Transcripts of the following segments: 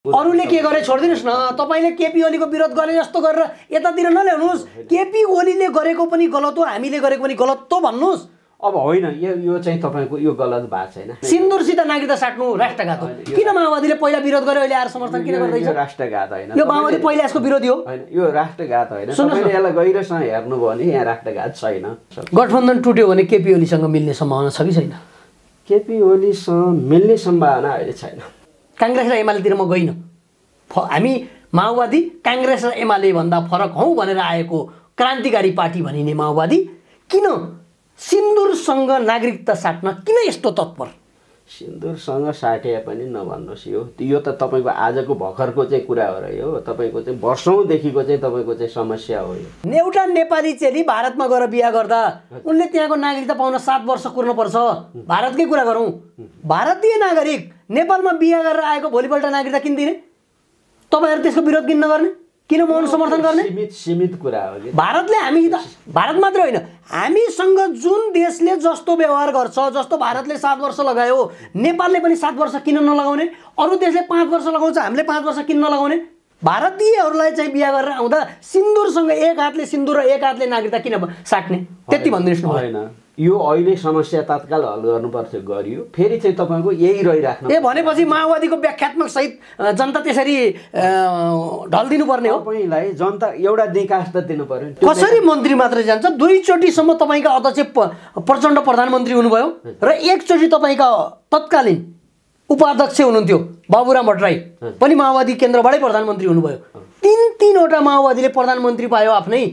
अरूले के गरे छोड्दिनुस् न। तपाईले केपी ओलीको विरोध गरे जस्तो गरेर यतातिर नल्याउनुस्। केपी ओलीले गरेको पनि गलत हो, हामीले गरेको पनि गलत हो भन्नुस्। अब होइन, यो चाहिँ तपाईको यो गलत बात छैन। सिन्दुरसित नागरिकता साट्नु राष्ट्रघात हो। किन माओवादीले पहिला विरोध गर्यो, अहिले आएर समर्थन किन गर्दैछ? यो राष्ट्रघात होइन। यो माओवादी पहिला यसको विरोधी हो। हैन, यो राष्ट्रघात होइन। तपाईले यसलाई गहिरोसँग हेर्नुभयो भने यहाँ राष्ट्रघात छैन। गठबन्धन टुट्यो भने केपी ओलीसँग मिल्ने सम्भावना छ कि छैन? केपी ओलीसँग मिल्ने सम्भावना अहिले छैन। कांग्रेस र एमालेतिर म गइन। हामी माओवादी कांग्रेस र एमाले भन्दा फरक हौ भनेर आएको क्रान्तिकारी पार्टी भनिने माओवादी किन सिन्दुरसँग नागरिकता साट्न किन यस्तो तत्पर? सिन्दुरसँग साटे पनि नभन्नुहोस्। यो त तपाईको आजको भर्खरको चाहिँ कुरा हो र यो तपाईको चाहिँ वर्षौंदेखिको चाहिँ तपाईको चाहिँ समस्या हो। यो एउटा नेपाली चेली भारतमा गएर बिहा गर्दा उनले त्यहाँको नागरिकता पाउन 7 वर्ष कुर्नु पर्छ। भारतकै कुरा गरौँ, भारतीय नागरिक नेपालमा बिहा गरेर आएको भोलिपल्ट नागरिकता किन दिने? तपाईहरु त्यसको विरोध किन नगर्ने? किन मौन समर्थन गर्ने? सीमित कुरा हो कि भारतले भारत मात्र होइन, हामीसँग जुन देशले जस्तो व्यवहार गर्छ, जस्तो भारतले 7 वर्ष लगायो, नेपालले पनि 7 वर्ष किन नलगाउने? अरू देशले 5 वर्ष लगाउँछ, हामीले 5 वर्ष किन नलगाउने? भारतीयहरूलाई चाहिँ बिहा गरेर आउँदा सिन्दुरसँग एक हातले सिन्दुर र एक हातले नागरिकता किन साट्ने? त्यति भनिदिनुस् न। होइन, यो अहिले समस्या तत्काल हल गर्नुपर्छ, गरियो फेरि चाहिँ तपाईको यही रहिराख्नु। भनेपछि माओवादीको व्याख्यात्मक सहित जनता त्यसरी ढल्दिनु पर्ने हो। तपाईलाई जनता एउटा निकास त दिनु पर्यो। कसरी मन्त्री मात्रै जान्छ? 2 चोटिसम्म तपाईका अध्यक्ष प्रचण्ड प्रधानमन्त्री हुनुभयो र एकचोटि तपाईका तत्कालीन उपाध्यक्ष हुनुहुन्थ्यो बाबुराम भट्टराई पनि माओवादी केन्द्रबाटै प्रधानमन्त्री हुनुभयो। 3-3वटा माओवादीले प्रधानमन्त्री पायो आफ्नै।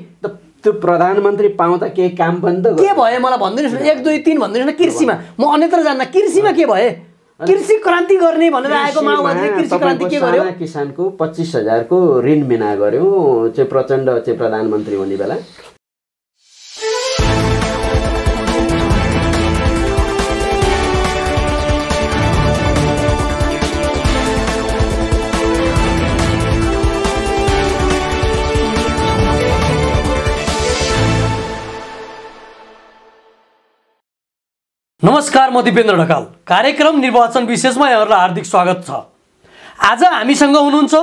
त्यो प्रधानमन्त्री पाउँदा केही काम पनि त के भए मलाई भनिदिनुस् न। 1 2 3 भनिदिनुस् न। कृषिमा म अन्यत्र जान्न, कृषिमा के भए? कृषि क्रान्ति गर्ने भनेर आएको माओवादीले कृषि क्रान्ति के गर्यो? किसानको 25,000 को ऋण मिना गर्यो चाहिँ प्रचण्ड चाहिँ प्रधानमन्त्री हुने बेला। नमस्कार, म दिपेन्द्र ढकाल। कार्यक्रम निर्वाचन विशेषमा यहाँहरूलाई हार्दिक स्वागत छ। आज हामीसँग हुनुहुन्छ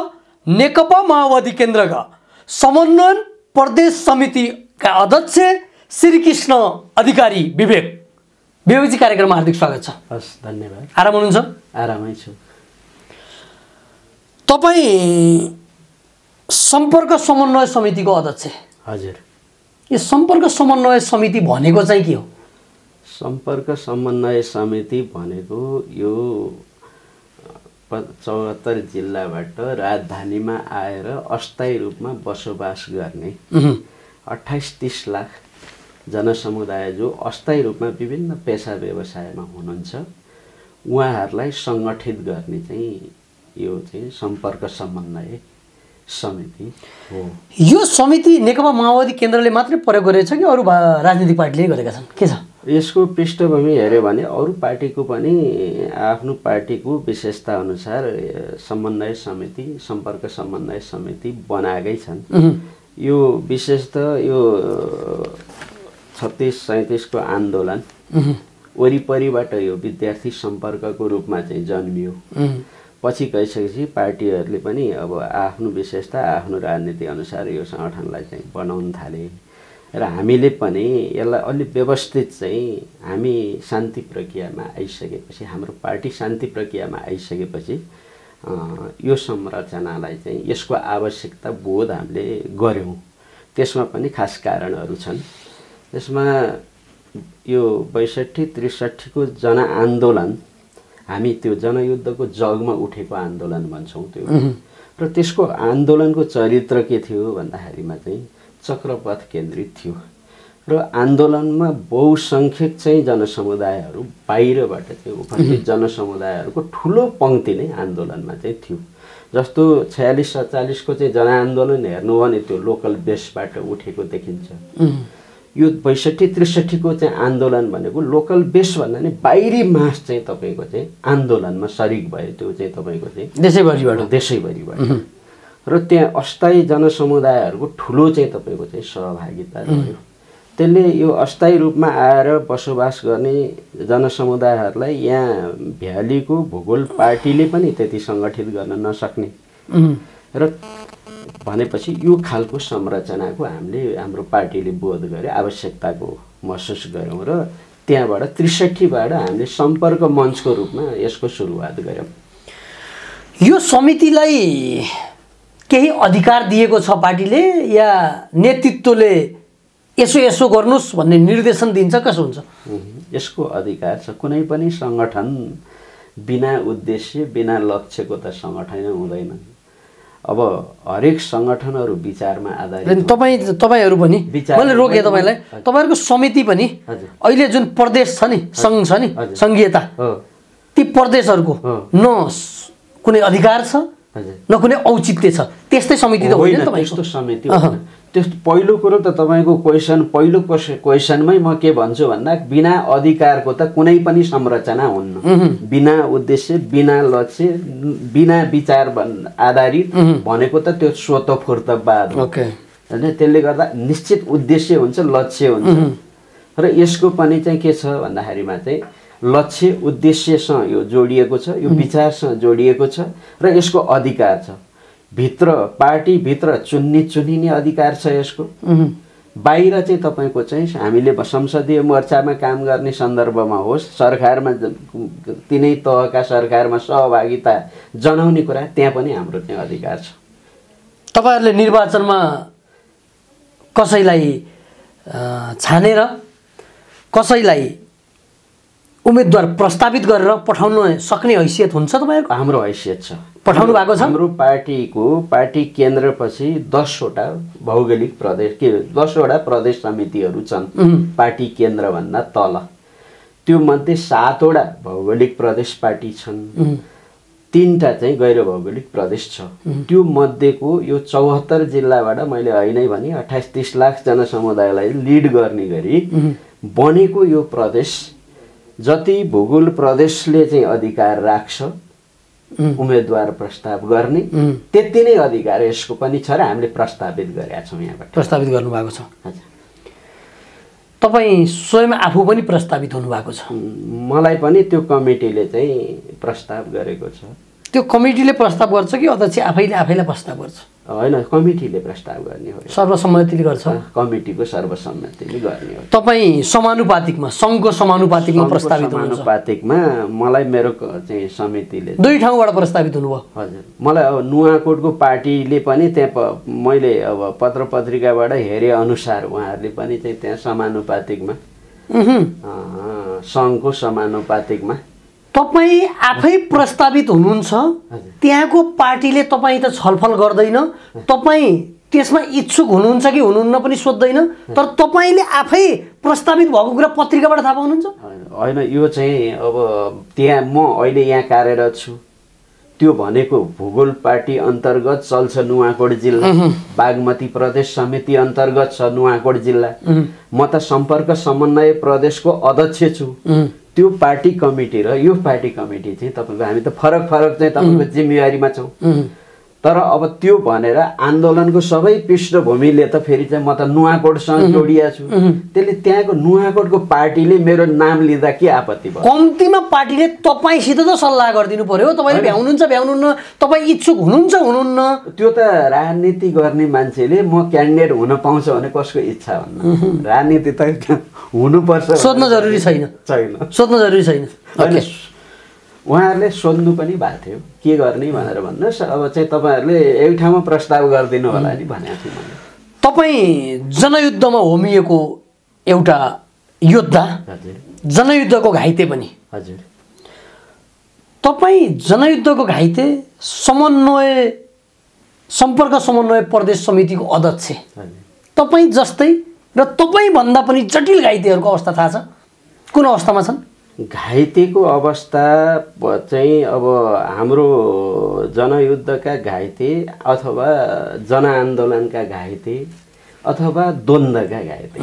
नेकपा माओवादी केन्द्रका समन्वयन प्रदेश समितिका अध्यक्ष श्रीकृष्ण अधिकारी विवेक। विवेकजी, कार्यक्रममा हार्दिक स्वागत छ। हस्, धन्यवाद। आराम हुनुहुन्छ? आरामै छु। तपाईँ सम्पर्क समन्वय समितिको अध्यक्ष? हजुर। यो सम्पर्क समन्वय समिति भनेको चाहिँ के हो? सम्पर्क समन्वय समिति भनेको यो 74 जिल्लाबाट राजधानीमा आएर अस्थायी रूपमा बसोबास गर्ने 28-30 लाख जनसमुदाय जो अस्थायी रूपमा विभिन्न पेसा व्यवसायमा हुनुहुन्छ, उहाँहरूलाई सङ्गठित गर्ने चाहिँ यो चाहिँ सम्पर्क समन्वय समिति हो। यो समिति नेकपा माओवादी केन्द्रले मात्रै प्रयोग गरेछ कि अरू राजनीतिक पार्टीले गरेका छन्? के छ यसको पृष्ठभूमि हेऱ्यो भने अरू पार्टीको पनि आफ्नो पार्टीको विशेषता अनुसार समन्वय समिति, सम्पर्क समन्वय समिति बनाएकै छन्। यो विशेष त यो 36-37 को आन्दोलन वरिपरिबाट यो विद्यार्थी सम्पर्कको रूपमा चाहिँ जन्मियो। पछि गइसकेपछि पार्टीहरूले पनि अब आफ्नो विशेषता, आफ्नो राजनीति अनुसार यो सङ्गठनलाई चाहिँ बनाउन थाले र हामीले पनि यसलाई अलि व्यवस्थित चाहिँ हामी शान्ति प्रक्रियामा आइसकेपछि, हाम्रो पार्टी शान्ति प्रक्रियामा आइसकेपछि यो संरचनालाई चाहिँ यसको आवश्यकता बोध हामीले गर्यौँ। त्यसमा पनि खास कारणहरू छन्। त्यसमा यो 62-63 को जनआन्दोलन हामी त्यो जनयुद्धको जगमा उठेको आन्दोलन भन्छौँ त्यो। र त्यसको आन्दोलनको चरित्र के थियो भन्दाखेरिमा चाहिँ चक्रपथ केन्द्रित थियो र आन्दोलनमा बहुसङ्ख्यक चाहिँ जनसमुदायहरू बाहिरबाट चाहिँ उपस्थित जनसमुदायहरूको ठुलो पङ्क्ति नै आन्दोलनमा चाहिँ थियो। जस्तो 46-47 को चाहिँ जनआन्दोलन हेर्नु भने त्यो लोकल बेसबाट उठेको देखिन्छ। यो 62-63 को चाहिँ आन्दोलन भनेको लोकल बेस भन्दा नि बाहिरी मास चाहिँ तपाईँको चाहिँ आन्दोलनमा सरिक भयो। त्यो चाहिँ तपाईँको चाहिँ देशैभरिबाट र त्यहाँ अस्थायी जनसमुदायहरूको ठुलो चाहिँ तपाईँको चाहिँ सहभागिता रह्यो त्यसले यो अस्थायी रूपमा आएर बसोबास गर्ने जनसमुदायहरूलाई यहाँ भ्यालीको भूगोल पार्टीले पनि त्यति सङ्गठित गर्न नसक्ने र भनेपछि यो खालको संरचनाको हाम्रो पार्टीले बोध गरे आवश्यकताको महसुस गऱ्यौँ र त्यहाँबाट ६३बाट हामीले सम्पर्क मञ्चको रूपमा यसको सुरुवात गऱ्यौँ। यो समितिलाई केही अधिकार दिएको छ पार्टीले या नेतृत्वले यसो गर्नुस् भन्ने निर्देशन दिन्छ, कसो हुन्छ? यसको अधिकार छ। कुनै पनि सङ्गठन बिना उद्देश्य बिना लक्ष्यको त सङ्गठन हुँदैन। अब हरेक सङ्गठनहरू विचारमा आधारित। तपाईँहरू पनि मैले रोकेँ तपाईँलाई, तपाईँहरूको समिति पनि अहिले जुन प्रदेश छ नि, सङ्घ छ नि, सङ्घीयता, ती प्रदेशहरूको न कुनै अधिकार छ न कुनै औचित्य छ, त्यस्तै समिति त होइन त्यस्तो समिति होइन। त्यस्तो पहिलो कुरो त तपाईँको पहिलो क्वेसनमै म के भन्छु भन्दा बिना अधिकारको त कुनै पनि संरचना हुन्न। बिना उद्देश्य बिना लक्ष्य बिना विचार आधारित भनेको त त्यो स्वतःफूर्तवाद हो होइन। त्यसले गर्दा निश्चित उद्देश्य हुन्छ, लक्ष्य हुन्छ र यसको पनि चाहिँ के छ भन्दाखेरिमा चाहिँ लक्ष्य उद्देश्यसँग यो जोडिएको छ, यो विचारसँग जोडिएको छ र यसको अधिकार छ। भित्र पार्टीभित्र चुनिने अधिकार छ यसको। बाहिर चाहिँ तपाईँको चाहिँ हामीले संसदीय मोर्चामा काम गर्ने सन्दर्भमा होस्, सरकारमा तिनै तहका सरकारमा सहभागिता जनाउने कुरा त्यहाँ पनि हाम्रो चाहिँ अधिकार छ। तपाईँहरूले निर्वाचनमा कसैलाई छानेर कसैलाई उम्मेदवार प्रस्तावित गरेर पठाउन सक्ने हैसियत हुन्छ तपाईँहरूको? हाम्रो हैसियत छ, पठाउनु भएको छ। हाम्रो पार्टी केन्द्रपछि 10वटा भौगोलिक प्रदेश 10वटा प्रदेश समितिहरू छन् पार्टी केन्द्रभन्दा तल। त्यो मध्ये 7वटा भौगोलिक प्रदेश पार्टी छन्, 3टा चाहिँ गैर भौगोलिक प्रदेश छ। त्यो मध्येको यो 74 जिल्लाबाट मैले हैनै भने 28-30 लाख जनसमुदायलाई लिड गर्ने गरी बनेको यो प्रदेश जति भूगोल प्रदेशले चाहिँ अधिकार राख्छ उम्मेदवार प्रस्ताव गर्ने, त्यति नै अधिकार यसको पनि छ र हामीले प्रस्तावित गरेका छौँ। यहाँबाट प्रस्तावित गर्नुभएको छ। तपाईँ स्वयं आफू पनि प्रस्तावित हुनुभएको छ। मलाई पनि त्यो कमिटीले चाहिँ प्रस्ताव गरेको छ। त्यो कमिटीले प्रस्ताव गर्छ कि अध्यक्ष आफैलाई प्रस्ताव गर्छ? होइन, कमिटीले प्रस्ताव गर्ने हो। सर्वसम्मतिले गर्छ? कमिटीको सर्वसम्मतिले गर्ने हो। तपाईँ समानुपातिकमा सङ्घको समानुपातिकमा प्रस्तावित हुनुहुन्छ? समानुपातिकमा मलाई मेरो चाहिँ समितिले 2 ठाउँबाट प्रस्तावित हुनुभयो। हजुर, मलाई अब नुवाकोटको पार्टीले पनि त्यहाँ मैले अब पत्र पत्रिकाबाट हेरे अनुसार उहाँहरूले पनि चाहिँ त्यहाँ समानुपातिकमा सङ्घको समानुपातिकमा। तपाईँ आफै प्रस्तावित हुनुहुन्छ, त्यहाँको पार्टीले तपाईँ त छलफल गर्दैन, तपाईँ त्यसमा इच्छुक हुनुहुन्छ कि हुनुहुन्न पनि सोध्दैन, तर तपाईँले आफै प्रस्तावित भएको कुरा पत्रिकाबाट थाहा पाउनुहुन्छ? होइन, यो चाहिँ अब त्यहाँ म अहिले यहाँ कार्यरत छु, त्यो भनेको भूगोल पार्टी अन्तर्गत चल्छ नुवाकोट जिल्ला, बागमती प्रदेश समिति अन्तर्गत छ नुवाकोट जिल्ला। म त सम्पर्क समन्वय प्रदेशको अध्यक्ष छु। त्यो पार्टी कमिटी र यो पार्टी कमिटी चाहिँ तपाईँको हामी त फरक चाहिँ तपाईँको जिम्मेवारीमा छौँ। तर अब त्यो भनेर आन्दोलनको सबै पृष्ठभूमिले त फेरि चाहिँ म त नुवाकोटसँग जोडिया छु, त्यसले त्यहाँको नुवाकोटको पार्टीले मेरो नाम लिँदा के आपत्ति भयो? कम्तीमा पार्टीले तपाईँसित त सल्लाह गरिदिनु पर्यो। तपाईँले भ्याउनुहुन्छ भ्याउनुहुन्न, तपाईँ इच्छुक हुनुहुन्छ हुनुहुन्न? त्यो त राजनीति गर्ने मान्छेले म क्यान्डिडेट हुन पाउँछ भने कसको इच्छा भन्नु, राजनीति त हुनुपर्छ, सोध्न जरुरी छैन। सोध्न जरुरी छैन। उहाँहरूले सोध्नु पनि भएको थियो के गर्ने भनेर भन्नुहोस्, अब चाहिँ तपाईँहरूले एक ठाउँमा प्रस्ताव गरिदिनु होला नि भनेको थिएँ मैले। तपाईँ जनयुद्धमा होमिएको एउटा योद्धा, जनयुद्धको घाइते पनि। हजुर, तपाईँ जनयुद्धको घाइते सम्पर्क समन्वय प्रदेश समितिको अध्यक्ष, तपाईँ जस्तै र तपाईँभन्दा पनि जटिल घाइतेहरूको अवस्था थाहा छ? कुन अवस्थामा छन्? घाइतेको अवस्था चाहिँ अब हाम्रो जनयुद्धका घाइते अथवा जनआन्दोलनका घाइते अथवा द्वन्द्वका घाइते,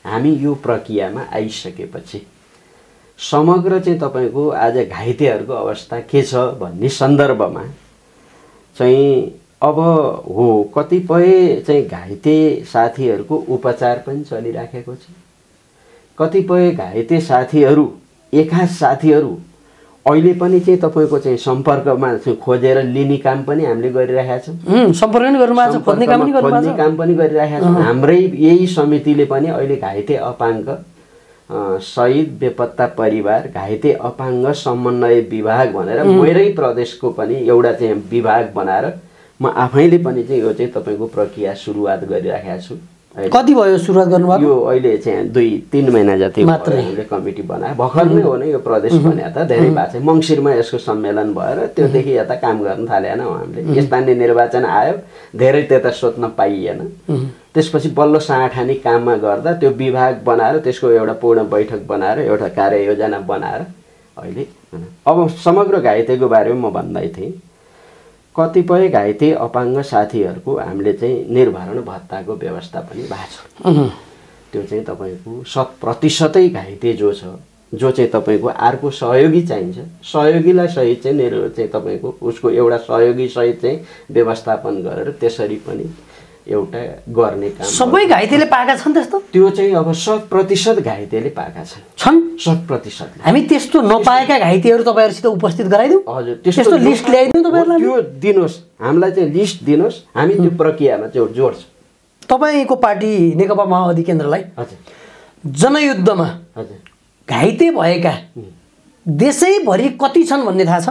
हामी यो प्रक्रियामा आइसकेपछि समग्र चाहिँ तपाईँको आज घाइतेहरूको अवस्था के छ भन्ने सन्दर्भमा चाहिँ अब हो कतिपय चाहिँ घाइते साथीहरूको उपचार पनि चलिराखेको छ। कतिपय घाइते साथीहरू एकाध साथीहरू अहिले पनि चाहिँ तपाईँको चाहिँ सम्पर्कमा चाहिँ खोजेर लिने काम पनि हामीले गरिरहेका छौँ। सम्पर्क पनि गर्नुभएको छ, खोज्ने काम पनि गरिरहेका छौँ। हाम्रै यही समितिले पनि अहिले घाइते अपाङ्ग शहीद बेपत्ता परिवार घाइते अपाङ्ग समन्वय विभाग भनेर मेरै प्रदेशको पनि एउटा चाहिँ विभाग बनाएर म आफैले पनि चाहिँ यो चाहिँ तपाईँको प्रक्रिया सुरुवात गरिराखेको छु। कति भयो सुरुवात गर्नुभएको? यो अहिले चाहिँ 2-3 महिना जति मात्र हामीले कमिटी बनाए। भर्खर नै हो नि यो प्रदेश बन्या त, धेरै भएको छ। मङ्सिरमा यसको सम्मेलन भएर त्योदेखि यता काम गर्न थालेन हामीले। स्थानीय निर्वाचन आयो, धेरै त्यता सोध्न पाइएन। त्यसपछि बल्ल साँठानी काममा गर्दा त्यो विभाग बनाएर त्यसको एउटा पूर्ण बैठक बनाएर एउटा कार्ययोजना बनाएर अहिले अब समग्र घाइतेको बारेमा म भन्दै थिएँ। कतिपय घाइते अपाङ्ग साथीहरूको हामीले चाहिँ निर्भरण भत्ताको व्यवस्था पनि भएको छ। त्यो चाहिँ तपाईँको 100% घाइते जो छ, जो चाहिँ तपाईँको अर्को सहयोगी चाहिन्छ, सहयोगीलाई सहित चाहिँ तपाईँको उसको एउटा सहयोगी सहित चाहिँ व्यवस्थापन गरेर त्यसरी पनि एउटा गर्ने काम। सबै घाइतेले पाएका छन् त्यस्तो? त्यो चाहिँ अब 100% घाइतेले पाएका छन्। 100%। हामी त्यस्तो नपाएका घाइतेहरू तपाईँहरूसित उपस्थित गराइदिउँ? हजुर, त्यस्तो लिस्ट ल्याइदिउँ तपाईँहरूलाई? त्यो दिनुहोस्, हामीलाई चाहिँ लिस्ट दिनुहोस्, हामी त्यो प्रक्रियामा चाहिँ जोड्छौँ। तपाईँको पार्टी नेकपा माओवादी केन्द्रलाई जनयुद्धमा घाइते भएका देशैभरि कति छन् भन्ने थाहा छ?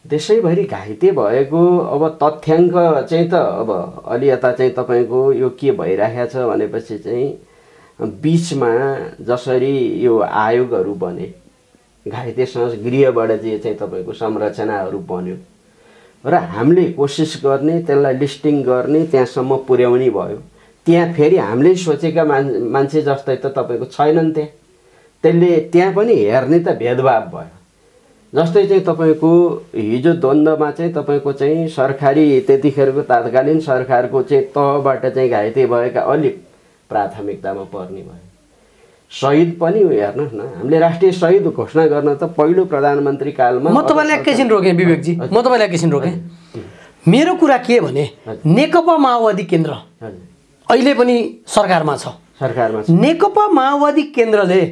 देशैभरि घाइते भएको अब तथ्याङ्क चाहिँ त अब अलि यता चाहिँ तपाईँको यो के भइरहेको छ भनेपछि चाहिँ बिचमा जसरी यो आयोगहरू बने, घाइते गृहबाट जे चाहिँ तपाईँको संरचनाहरू बन्यो र हामीले कोसिस गर्ने त्यसलाई लिस्टिङ गर्ने त्यहाँसम्म पुर्याउने भयो। त्यहाँ फेरि हामीले सोचेका मान्छे जस्तै त तपाईँको छैनन् त्यहाँ, त्यसले त्यहाँ पनि हेर्ने त भेदभाव भयो। जस्तै चाहिँ तपाईँको हिजो द्वन्द्वमा चाहिँ तपाईँको चाहिँ सरकारी त्यतिखेरको तात्कालीन सरकारको चाहिँ तहबाट चाहिँ घाइते भएका अलिक प्राथमिकतामा पर्ने भयो। शहीद पनि हेर्नुहोस् न, हामीले राष्ट्रिय शहीद घोषणा गर्न त पहिलो प्रधानमन्त्री कालमा। म तपाईँलाई एकैछिन रोकेँ विवेकजी, म तपाईँलाई एकैछिन रोकेँ। मेरो कुरा के भने नेकपा माओवादी केन्द्र अहिले पनि सरकारमा छ। नेकपा माओवादी केन्द्रले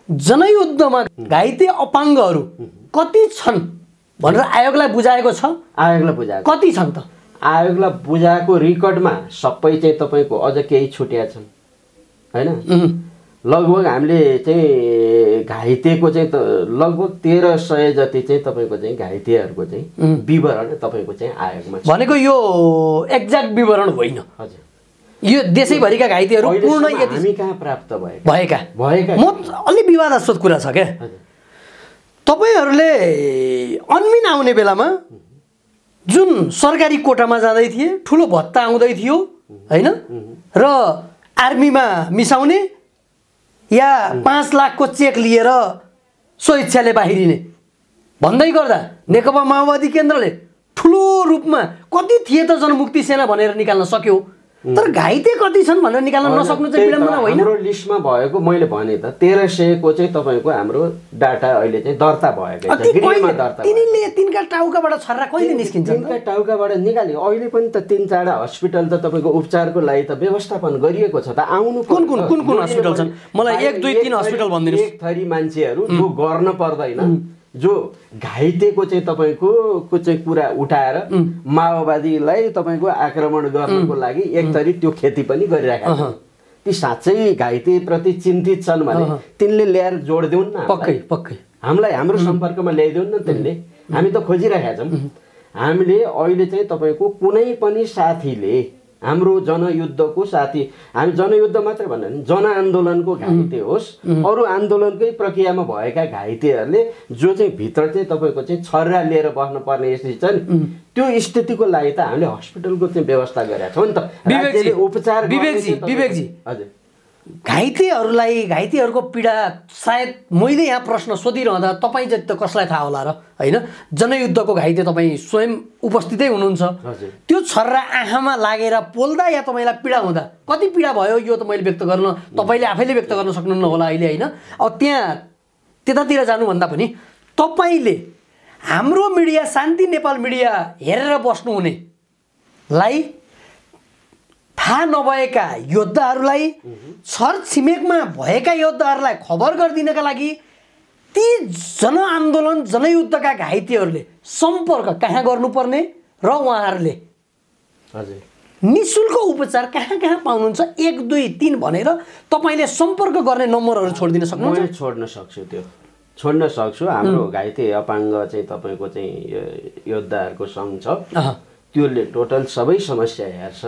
जनयुद्धमा घाइते अपाङ्गहरू कति छन् भनेर आयोगलाई बुझाएको छ? आयोगलाई बुझाएको कति छन् त? आयोगलाई बुझाएको रेकर्डमा सबै चाहिँ तपाईँको अझ केही छुट्या छन् हैन। लगभग हामीले चाहिँ घाइतेको चाहिँ लगभग 1300 जति चाहिँ तपाईँको चाहिँ घाइतेहरूको चाहिँ विवरण तपाईँको चाहिँ आयोगमा छ। भनेको यो एक्ज्याक्ट विवरण होइन। हजुर, यो देशैभरिका घाइतेहरू पूर्ण यति हामी कहाँ प्राप्त भएका म अलि विवादास्पद कुरा छ क्या। तपाईँहरूले अन्मिन आउने बेलामा जुन सरकारी कोटामा जाँदै थिए, ठुलो भत्ता आउँदै थियो हैन, र आर्मीमा मिसाउने या 5 लाखको चेक लिएर स्वेच्छाले बाहिरिने भन्दै गर्दा नेकपा माओवादी केन्द्रले ठुलो रूपमा कति थिए त जनमुक्ति सेना भनेर निकाल्न सक्यो, तर घाइते कति छन् भनेर निकाल्न नसक्नु चाहिँ विडम्बना होइन? हाम्रो लिस्टमा भएको मैले भने त 1300 को चाहिँ तपाईँको हाम्रो डाटा अहिले चाहिँ दर्ता भएको छ। तिनका टाउकाबाट छर्रा कहिले निस्किन्छ? तिनका टाउकाबाट निकाल्यो। अहिले पनि त 3-4 हस्पिटल त तपाईँको उपचारको लागि त व्यवस्थापन गरिएको छ त। आउनु कुन हस्पिटल छन्? मलाई 1, 2, 3 हस्पिटल भनिदिनुहोस्। एक थरी मान्छेहरू जो गर्न पर्दैन, जो घाइतेको चाहिँ तपाईँको चाहिँ कुरा उठाएर माओवादीलाई तपाईँको आक्रमण गर्नको लागि एक थरी त्यो खेती पनि गरिरहेका छन्। ती साँच्चै घाइतेप्रति चिन्तित छन् भने तिनले ल्याएर जोडिदेऊन् न, पक्कै हामीलाई हाम्रो सम्पर्कमा ल्याइदेऊन् न तिनले। हामी त खोजिरहेका छौँ। हामीले अहिले चाहिँ तपाईँको कुनै पनि साथीले हाम्रो जनयुद्धको साथी, हामी जनयुद्ध मात्र भन्दैन, जनआन्दोलनको घाइते होस्, अरू आन्दोलनकै प्रक्रियामा भएका घाइतेहरूले जो चाहिँ भित्र चाहिँ तपाईँको चाहिँ छर्रा लिएर बस्न पर्ने स्थिति छ नि, त्यो स्थितिको लागि त हामीले हस्पिटलको चाहिँ व्यवस्था गरेका छौँ नि त। विवेकजी, उपचार विवेकजी हजुर, घाइतेहरूको पीडा सायद मैले यहाँ प्रश्न सोधिरहँदा तपाईँ जति त कसलाई थाहा होला र होइन? जनयुद्धको घाइते तपाईँ स्वयं उपस्थितै हुनुहुन्छ। त्यो छर्रा आँखामा लागेर पोल्दा या तपाईँलाई पीडा हुँदा कति पीडा भयो यो त मैले व्यक्त गर्न, तपाईँले आफैले व्यक्त गर्न सक्नुहुन्न होला अहिले होइन? अब त्यतातिर जानुभन्दा पनि तपाईँले हाम्रो मिडिया, शान्ति नेपाल मिडिया हेरेर बस्नुहुने लाई थाहा नभएका योद्धाहरूलाई छर छिमेकमा भएका योद्धाहरूलाई खबर गरिदिनका लागि ती जनआन्दोलन जनयुद्धका घाइतेहरूले सम्पर्क कहाँ गर्नुपर्ने र उहाँहरूले हजुर निःशुल्क उपचार कहाँ कहाँ पाउनुहुन्छ 1 2 3 भनेर तपाईँले सम्पर्क गर्ने नम्बरहरू छोडिदिन सक्नुहुन्छ? मैले छोड्न सक्छु, त्यो छोड्न सक्छु। हाम्रो घाइते अपाङ्ग चाहिँ तपाईँको चाहिँ योद्धाहरूको सङ्घ छ, त्यसले टोटल सबै समस्या हेर्छ।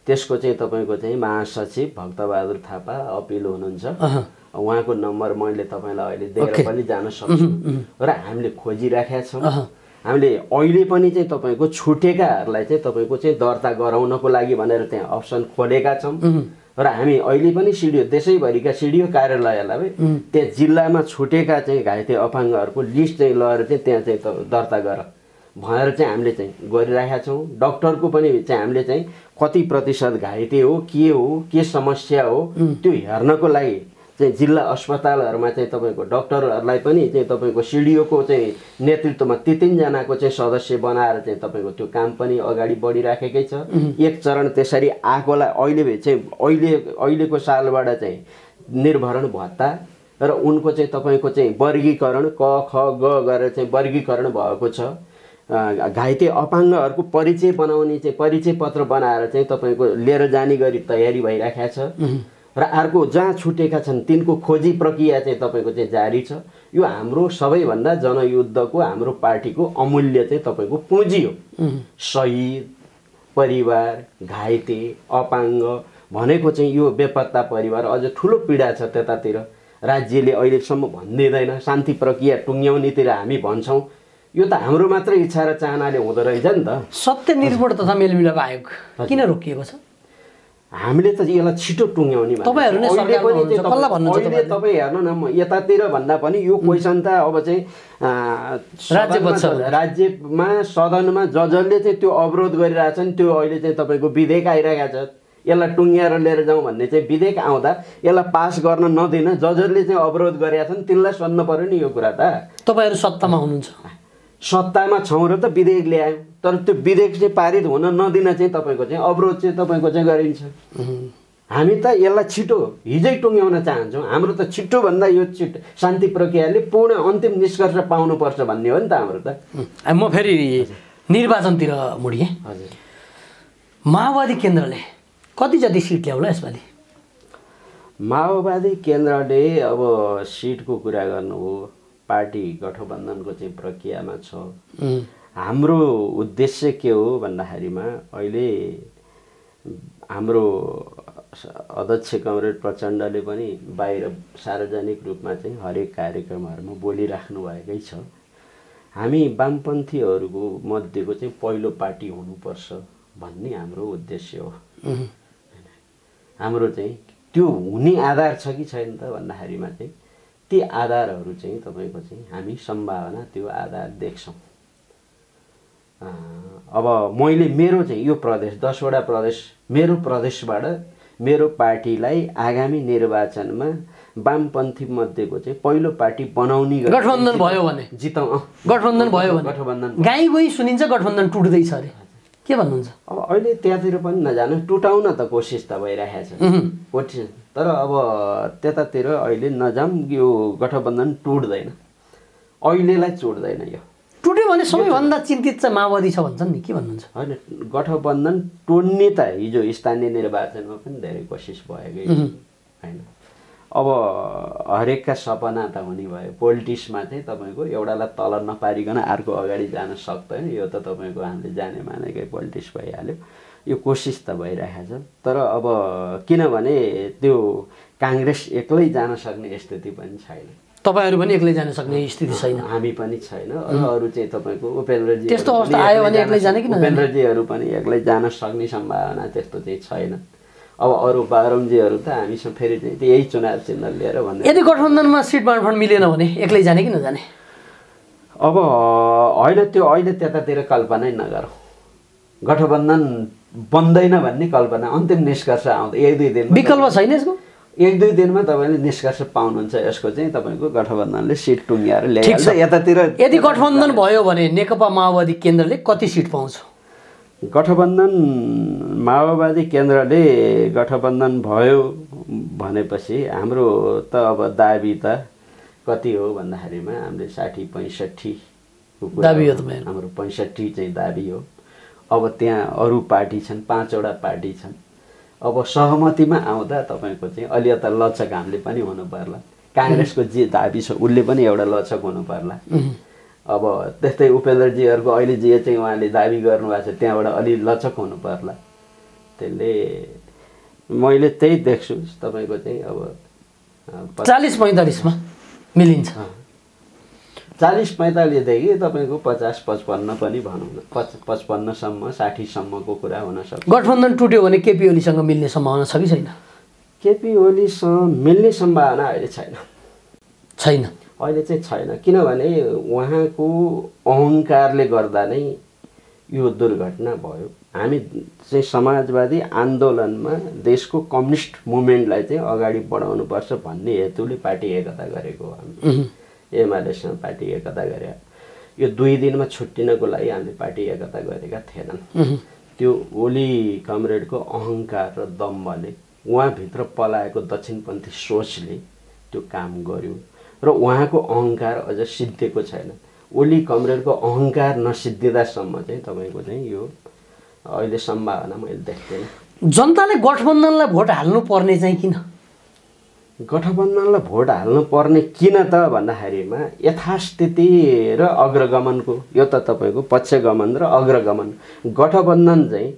त्यसको चाहिँ तपाईँको चाहिँ महासचिव भक्तबहादुर थापा अपिल हुनुहुन्छ, उहाँको नम्बर मैले तपाईँलाई अहिले दिएर पनि जान सक्छु। र हामीले खोजिराखेका छौँ। हामीले अहिले पनि चाहिँ तपाईँको छुटेकाहरूलाई चाहिँ तपाईँको चाहिँ दर्ता गराउनको लागि भनेर त्यहाँ अप्सन खोलेका छौँ। र हामी अहिले पनि सिडिओ देशैभरिका सिडिओ कार्यालयलाई त्यहाँ जिल्लामा छुटेका चाहिँ घाइते अपाङ्गहरूको लिस्ट चाहिँ लगेर चाहिँ त्यहाँ चाहिँ दर्ता गर भनेर चाहिँ हामीले चाहिँ गरिरहेका छौँ। डक्टरको पनि चाहिँ हामीले चाहिँ कति प्रतिशत घाइते हो, के समस्या हो त्यो हेर्नको लागि चाहिँ जिल्ला अस्पतालहरूमा चाहिँ तपाईँको डक्टरहरूलाई पनि चाहिँ तपाईँको सिडिओको चाहिँ नेतृत्वमा 3-3जनाको चाहिँ सदस्य बनाएर चाहिँ तपाईँको त्यो काम पनि अगाडि बढिराखेकै छ। एक चरण त्यसरी आएकोलाई अहिले चाहिँ अहिलेको सालबाट चाहिँ निर्भरण भत्ता र उनको चाहिँ तपाईँको चाहिँ वर्गीकरण क ख ग गरेर चाहिँ वर्गीकरण भएको छ। घाइते अपाङ्गहरूको परिचय बनाउने चाहिँ परिचय पत्र बनाएर चाहिँ तपाईँको लिएर जाने गरी तयारी भइराखेको छ। र अर्को जहाँ छुटेका छन् तिनको खोजी प्रक्रिया चाहिँ तपाईँको चाहिँ जारी छ। यो हाम्रो सबैभन्दा जनयुद्धको हाम्रो पार्टीको अमूल्य चाहिँ तपाईँको पुँजी हो। शहीद परिवार, घाइते अपाङ्ग भनेको चाहिँ यो बेपत्ता परिवार अझ ठुलो पीडा छ। त्यतातिर राज्यले अहिलेसम्म भन्दिँदैन, शान्ति प्रक्रिया टुङ्ग्याउनेतिर हामी भन्छौँ। यो त हाम्रो मात्र इच्छा र चाहनाले हुँदो रहेछ नि त। सत्यनिर्भर तथा मेलमिलाप आयोग किन रोकिएको छ? हामीले त यसलाई छिटो टुङ्ग्याउने तपाईहरु नै सरकारमा हुनुहुन्छ, कसलाई भन्नुहुन्छ? अहिले तपाईँ हेर्नु न, म यतातिर भन्दा पनि यो क्वेसन त अब चाहिँ राज्यमा सदनमा जजले चाहिँ त्यो अवरोध गरिरहेछन्। त्यो अहिले चाहिँ तपाईँको विधेयक आइरहेको छ, यसलाई टुङ्ग्याएर लिएर जाउँ भन्ने चाहिँ विधेयक आउँदा यसलाई पास गर्न नदिन जजहरूले चाहिँ अवरोध गरेका छन्। तिनलाई सोध्नु पर्यो नि यो कुरा त। तपाईहरु सत्तामा हुनुहुन्छ, सत्तामा छौँ र त विधेयक ल्यायौँ, तर त्यो विधेयक चाहिँ पारित हुन नदिन चाहिँ तपाईँको चाहिँ अवरोध चाहिँ तपाईँको चाहिँ गरिन्छ। हामी त यसलाई छिटो हिजै टुङ्ग्याउन चाहन्छौँ। हाम्रो त छिटोभन्दा यो छिटो शान्ति प्रक्रियाले पूर्ण अन्तिम निष्कर्ष पाउनुपर्छ भन्ने हो नि त हाम्रो त। म फेरि निर्वाचनतिर मुडिएँ। हजुर, माओवादी केन्द्रले कति जति सिट ल्याउला यसपालि? माओवादी केन्द्रले अब सिटको कुरा गर्नु हो, पार्टी गठबन्धनको चाहिँ प्रक्रियामा छ। हाम्रो उद्देश्य के हो भन्दाखेरिमा अहिले हाम्रो अध्यक्ष कमरेड प्रचण्डले पनि बाहिर सार्वजनिक रूपमा चाहिँ हरेक कार्यक्रमहरूमा बोलिराख्नु भएकै छ। हामी वामपन्थीहरूको मध्येको चाहिँ पहिलो पार्टी हुनुपर्छ भन्ने हाम्रो उद्देश्य हो। हाम्रो चाहिँ त्यो हुने आधार छ कि छैन त भन्दाखेरिमा चाहिँ ती आधारहरू चाहिँ तपाईँको चाहिँ हामी सम्भावना त्यो आधार देख्छौँ। अब मैले मेरो चाहिँ यो प्रदेश 10वटा प्रदेश मेरो प्रदेशबाट मेरो पार्टीलाई आगामी निर्वाचनमा वामपन्थी मध्येको चाहिँ पहिलो पार्टी बनाउने गठबन्धन भयो भने जिताउँ। गठबन्धन भयो भने गठबन्धन गाई गोई सुनिन्छ गठबन्धन टुट्दैछ अरे, के भन्नुहुन्छ? अब अहिले त्यहाँतिर पनि नजानु, टुटाउन त कोसिस त भइरहेको छ कोसिस, तर अब त्यतातिर अहिले नजाम। यो गठबन्धन टुट्दैन, अहिलेलाई टुट्दैन। यो टुट्यो भने सबैभन्दा चिन्तित चाहिँ माओवादी छ भन्छन् नि, के भन्नुहुन्छ? होइन, गठबन्धन टुट्ने त हिजो स्थानीय निर्वाचनमा पनि धेरै कोसिस भएकै होइन। अब हरेकका सपना त हुने भयो। पोलिटिक्समा चाहिँ तपाईँको एउटालाई तल नपारिकन अर्को अगाडि जान सक्दैन। यो त तपाईँको हामीले जाने मानेकै पोलिटिक्स भइहाल्यो। यो कोसिस त भइरहेको छ, तर अब किनभने त्यो काङ्ग्रेस एक्लै जान सक्ने स्थिति पनि छैन। तपाईहरु पनि एक्लै जान सक्ने स्थिति छैन, हामी पनि छैन। अरू चाहिँ तपाईँको उपेन्द्रजी त्यस्तो अवस्था आयो भने एक्लै जाने कि नजाने? उपेन्द्रजीहरू पनि एक्लै जान सक्ने सम्भावना त्यस्तो चाहिँ छैन। अब अरू बाग्रामजीहरू त हामीसँग फेरि चाहिँ यही चुनाव चिन्ह लिएर भन्ने। यदि गठबन्धनमा सिट बाँडफाँड मिलेन भने एक्लै जाने कि नजाने? अब होइन, त्यो अहिले त्यतातिर कल्पनै नगरौँ। गठबन्धन बन्दैन भन्ने कल्पना, अन्तिम निष्कर्ष आउँदा 1-2 दिन विकल्प छैन यसको। 1-2 दिनमा तपाईँले निष्कर्ष पाउनुहुन्छ यसको चाहिँ। तपाईँको गठबन्धनले सिट टुङ्ग्याएर ल्याइहाल्छ यतातिर। यदि गठबन्धन भयो भने नेकपा माओवादी केन्द्रले कति सिट पाउँछ? गठबन्धन माओवादी केन्द्रले गठबन्धन भयो भनेपछि हाम्रो त अब दाबी त कति हो भन्दाखेरिमा हामीले 60-65 दाबी हो तपाईँ हाम्रो 65 चाहिँ दाबी हो। अब त्यहाँ अरू पार्टी छन्, 5वटा पार्टी छन्। अब सहमतिमा आउँदा तपाईँको चाहिँ अलि त लचक हामीले पनि हुनु पर्ला। काङ्ग्रेसको जे दाबी छ उसले पनि एउटा लचक हुनु पर्ला। अब त्यस्तै उपेन्द्रजीहरूको अहिले जे चाहिँ उहाँले दाबी गर्नुभएको छ त्यहाँबाट अलि लचक हुनु पर्ला। त्यसले मैले त्यही देख्छु तपाईँको चाहिँ अब 40-45 मा मिलिन्छ। 40-45 देखि तपाईँको 50-55 पनि भनौँ न, 55 सम्म 60 सम्मको कुरा हुन सक्छ। गठबन्धन टुट्यो भने केपी ओलीसँग मिल्ने सम्भावना छ कि छैन? केपी ओलीसँग मिल्ने सम्भावना अहिले छैन। छैन अहिले चाहिँ छैन, किनभने उहाँको अहङ्कारले गर्दा नै यो दुर्घटना भयो। हामी चाहिँ समाजवादी आन्दोलनमा देशको कम्युनिस्ट मुभमेन्टलाई चाहिँ अगाडि बढाउनुपर्छ भन्ने हेतुले पार्टी एकता गरेको हो। हामी एमालेसँग पार्टी एकता गरे। यो 2 दिनमा छुट्टिनको लागि हामीले पार्टी एकता गरेका थिएनन्। त्यो ओली कमरेडको अहङ्कार र दम्भले, उहाँभित्र पलाएको दक्षिणपन्थी सोचले त्यो काम गर्यो र उहाँको अहङ्कार अझ सिद्धिएको छैन। ओली कमरेडको अहङ्कार नसिद्धिँदासम्म चाहिँ तपाईँको चाहिँ यो अहिले सम्भावना मैले देख्दैन। जनताले गठबन्धनलाई भोट हाल्नु पर्ने चाहिँ किन? गठबन्धनलाई भोट हाल्नु पर्ने किन त भन्दाखेरिमा यथास्थिति र अग्रगमनको, यो त तपाईँको पक्षगमन र अग्रगमन, गठबन्धन चाहिँ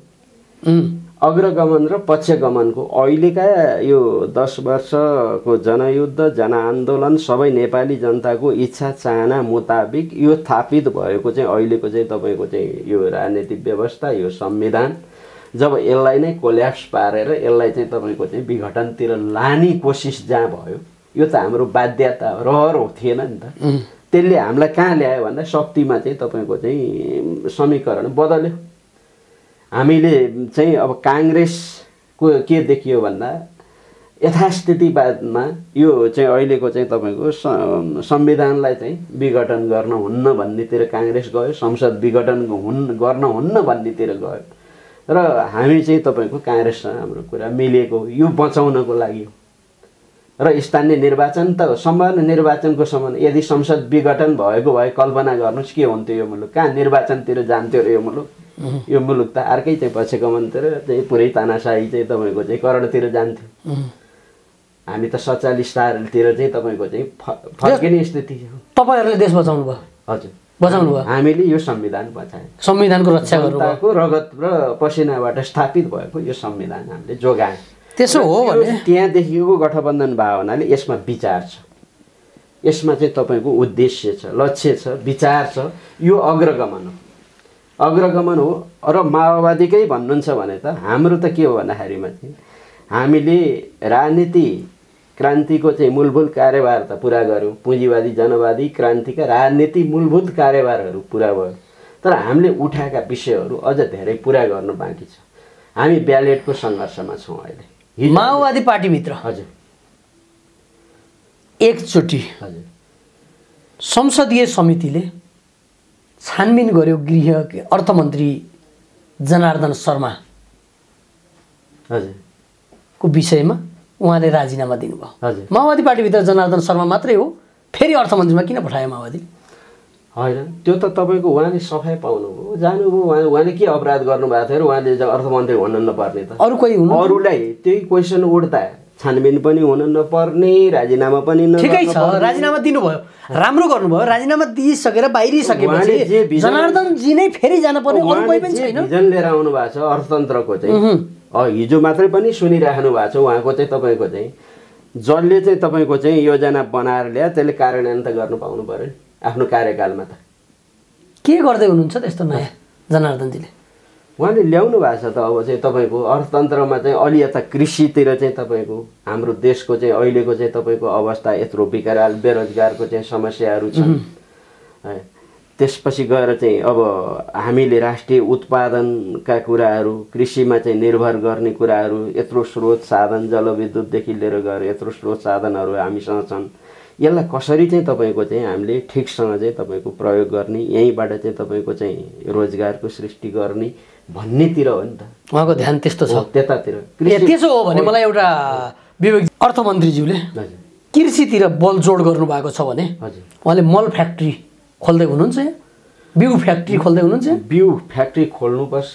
अग्रगमन र पक्षगमनको अहिलेका यो 10 वर्षको जनयुद्ध जनआन्दोलन सबै नेपाली जनताको इच्छा चाहना मुताबिक यो स्थापित भएको चाहिँ अहिलेको चाहिँ तपाईँको चाहिँ यो राजनीतिक व्यवस्था, यो संविधान जब यसलाई नै कोल्याप्स पारेर यसलाई चाहिँ तपाईँको चाहिँ विघटनतिर लाने कोसिस जहाँ भयो, यो त हाम्रो बाध्यता रहर थिएन नि त। त्यसले हामीलाई कहाँ ल्यायो भन्दा शक्तिमा चाहिँ तपाईँको चाहिँ समीकरण बदल्यो। हामीले चाहिँ अब काङ्ग्रेसको के देखियो भन्दा यथास्थितिवादमा यो चाहिँ अहिलेको चाहिँ तपाईँको संविधानलाई चाहिँ विघटन गर्न हुन्न भन्नेतिर काङ्ग्रेस गयो, संसद विघटन गर्न हुन्न भन्नेतिर गयो र हामी चाहिँ तपाईँको काङ्ग्रेससँग हाम्रो कुरा मिलेको यो बचाउनको लागि हो। र स्थानीय निर्वाचन त सम्भाव्य निर्वाचनको सम्बन्ध, यदि संसद विघटन भएको भए कल्पना गर्नुहोस् के हुन्थ्यो यो मुलुक, कहाँ निर्वाचनतिर जान्थ्यो र यो मुलुक। यो मुलुक त अर्कै चाहिँ पक्षगमनतिर चाहिँ पुरै तानाशाही चाहिँ तपाईँको चाहिँ करोडतिर जान्थ्यो। हामी त 47 सालतिर चाहिँ तपाईँको चाहिँ फर्किने स्थिति हो। तपाईँहरूले देश बचाउनु भयो। हजुर बचाउनु भयो। हामीले यो संविधान बचायौँ, संविधानको रक्षा गर्नु, जनताको रगत र पसिनाबाट स्थापित भएको यो संविधान हामीले जोगायौँ। त्यसो हो भने त्यहाँदेखिको गठबन्धन भावनाले यसमा विचार छ, यसमा चाहिँ तपाईँको उद्देश्य छ, लक्ष्य छ, विचार छ, यो अग्रगमन हो। अग्रगमन हो र माओवादीकै भन्नुहुन्छ भने त हाम्रो त के हो भन्दाखेरिमा चाहिँ हामीले राजनीति क्रान्तिको चाहिँ मूलभूत कार्यभार त पुरा गर्यौँ। पुँजीवादी जनवादी क्रान्तिका राजनीति मूलभूत कार्यभारहरू पुरा भयो, तर हामीले उठाएका विषयहरू अझ धेरै पुरा गर्नु बाँकी छ। हामी ब्यालेटको सङ्घर्षमा छौँ अहिले। माओवादी पार्टीभित्र हजुर एकचोटि हजुर संसदीय समितिले छानबिन गर्यो गृह अर्थमन्त्री जनार्दन शर्मा को विषयमा, उहाँले राजीनामा दिनुभयो। हजुर माओवादी पार्टीभित्र जनार्दन शर्मा मात्रै हो, फेरि अर्थमन्त्रीमा किन पठायो माओवादी? होइन, त्यो त तपाईँको उहाँले सफाइ पाउनुभयो, जानुभयो। उहाँले के अपराध गर्नुभएको थियो र उहाँले अर्थमन्त्री हुन नपर्ने त? अरू कोही हुनु, अरूलाई त्यही क्वेसन उठ्दा छानबिन पनि हुन नपर्ने, राजीनामा पनि ठिकै छ, राजीनामा दिनुभयो, राम्रो गर्नुभयो। राजीनामा दिइसकेर बाहिरिसकेपछि जनार्दनजी नै फेरि जान पर्ने, अरू कोही पनि छैन। भिजन लिएर आउनु भएको छ अर्थतन्त्रको चाहिँ, हिजो मात्रै पनि सुनिराख्नु भएको छ उहाँको चाहिँ तपाईँको चाहिँ जसले चाहिँ तपाईँको चाहिँ योजना बनाएर ल्यायो त्यसले कार्यान्वयन त गर्नु पाउनु पर्यो आफ्नो कार्यकालमा। त के गर्दै हुनुहुन्छ त्यस्तो नयाँ जनार्दनजीले? उहाँले ल्याउनु भएको छ त अब चाहिँ तपाईँको अर्थतन्त्रमा चाहिँ अलि यता कृषितिर चाहिँ तपाईँको हाम्रो देशको चाहिँ अहिलेको चाहिँ तपाईँको अवस्था यत्रो विकराल, बेरोजगारको चाहिँ समस्याहरू छन्। त्यसपछि गएर चाहिँ अब हामीले राष्ट्रिय उत्पादनका कुराहरू, कृषिमा चाहिँ निर्भर गर्ने कुराहरू, यत्रो स्रोत साधन जलविद्युतदेखि लिएर गएर यत्रो स्रोत साधनहरू हामीसँग छन्। यसलाई कसरी चाहिँ तपाईँको चाहिँ हामीले ठिकसँग चाहिँ तपाईँको प्रयोग गर्ने, यहीँबाट चाहिँ तपाईँको चाहिँ रोजगारको सृष्टि गर्ने, भन्नेतिर हो नि त, उहाँको ध्यान त्यस्तो छ। त्यतातिर। त्यसो हो भने मलाई एउटा विवेक अर्थमन्त्रीज्यूले कृषितिर बलजोड गर्नुभएको छ भने उहाँले मल फ्याक्ट्री खोल्दै हुनुहुन्छ, बिउ फ्याक्ट्री खोल्दै हुनुहुन्छ। बिउ फ्याक्ट्री खोल्नुपर्छ,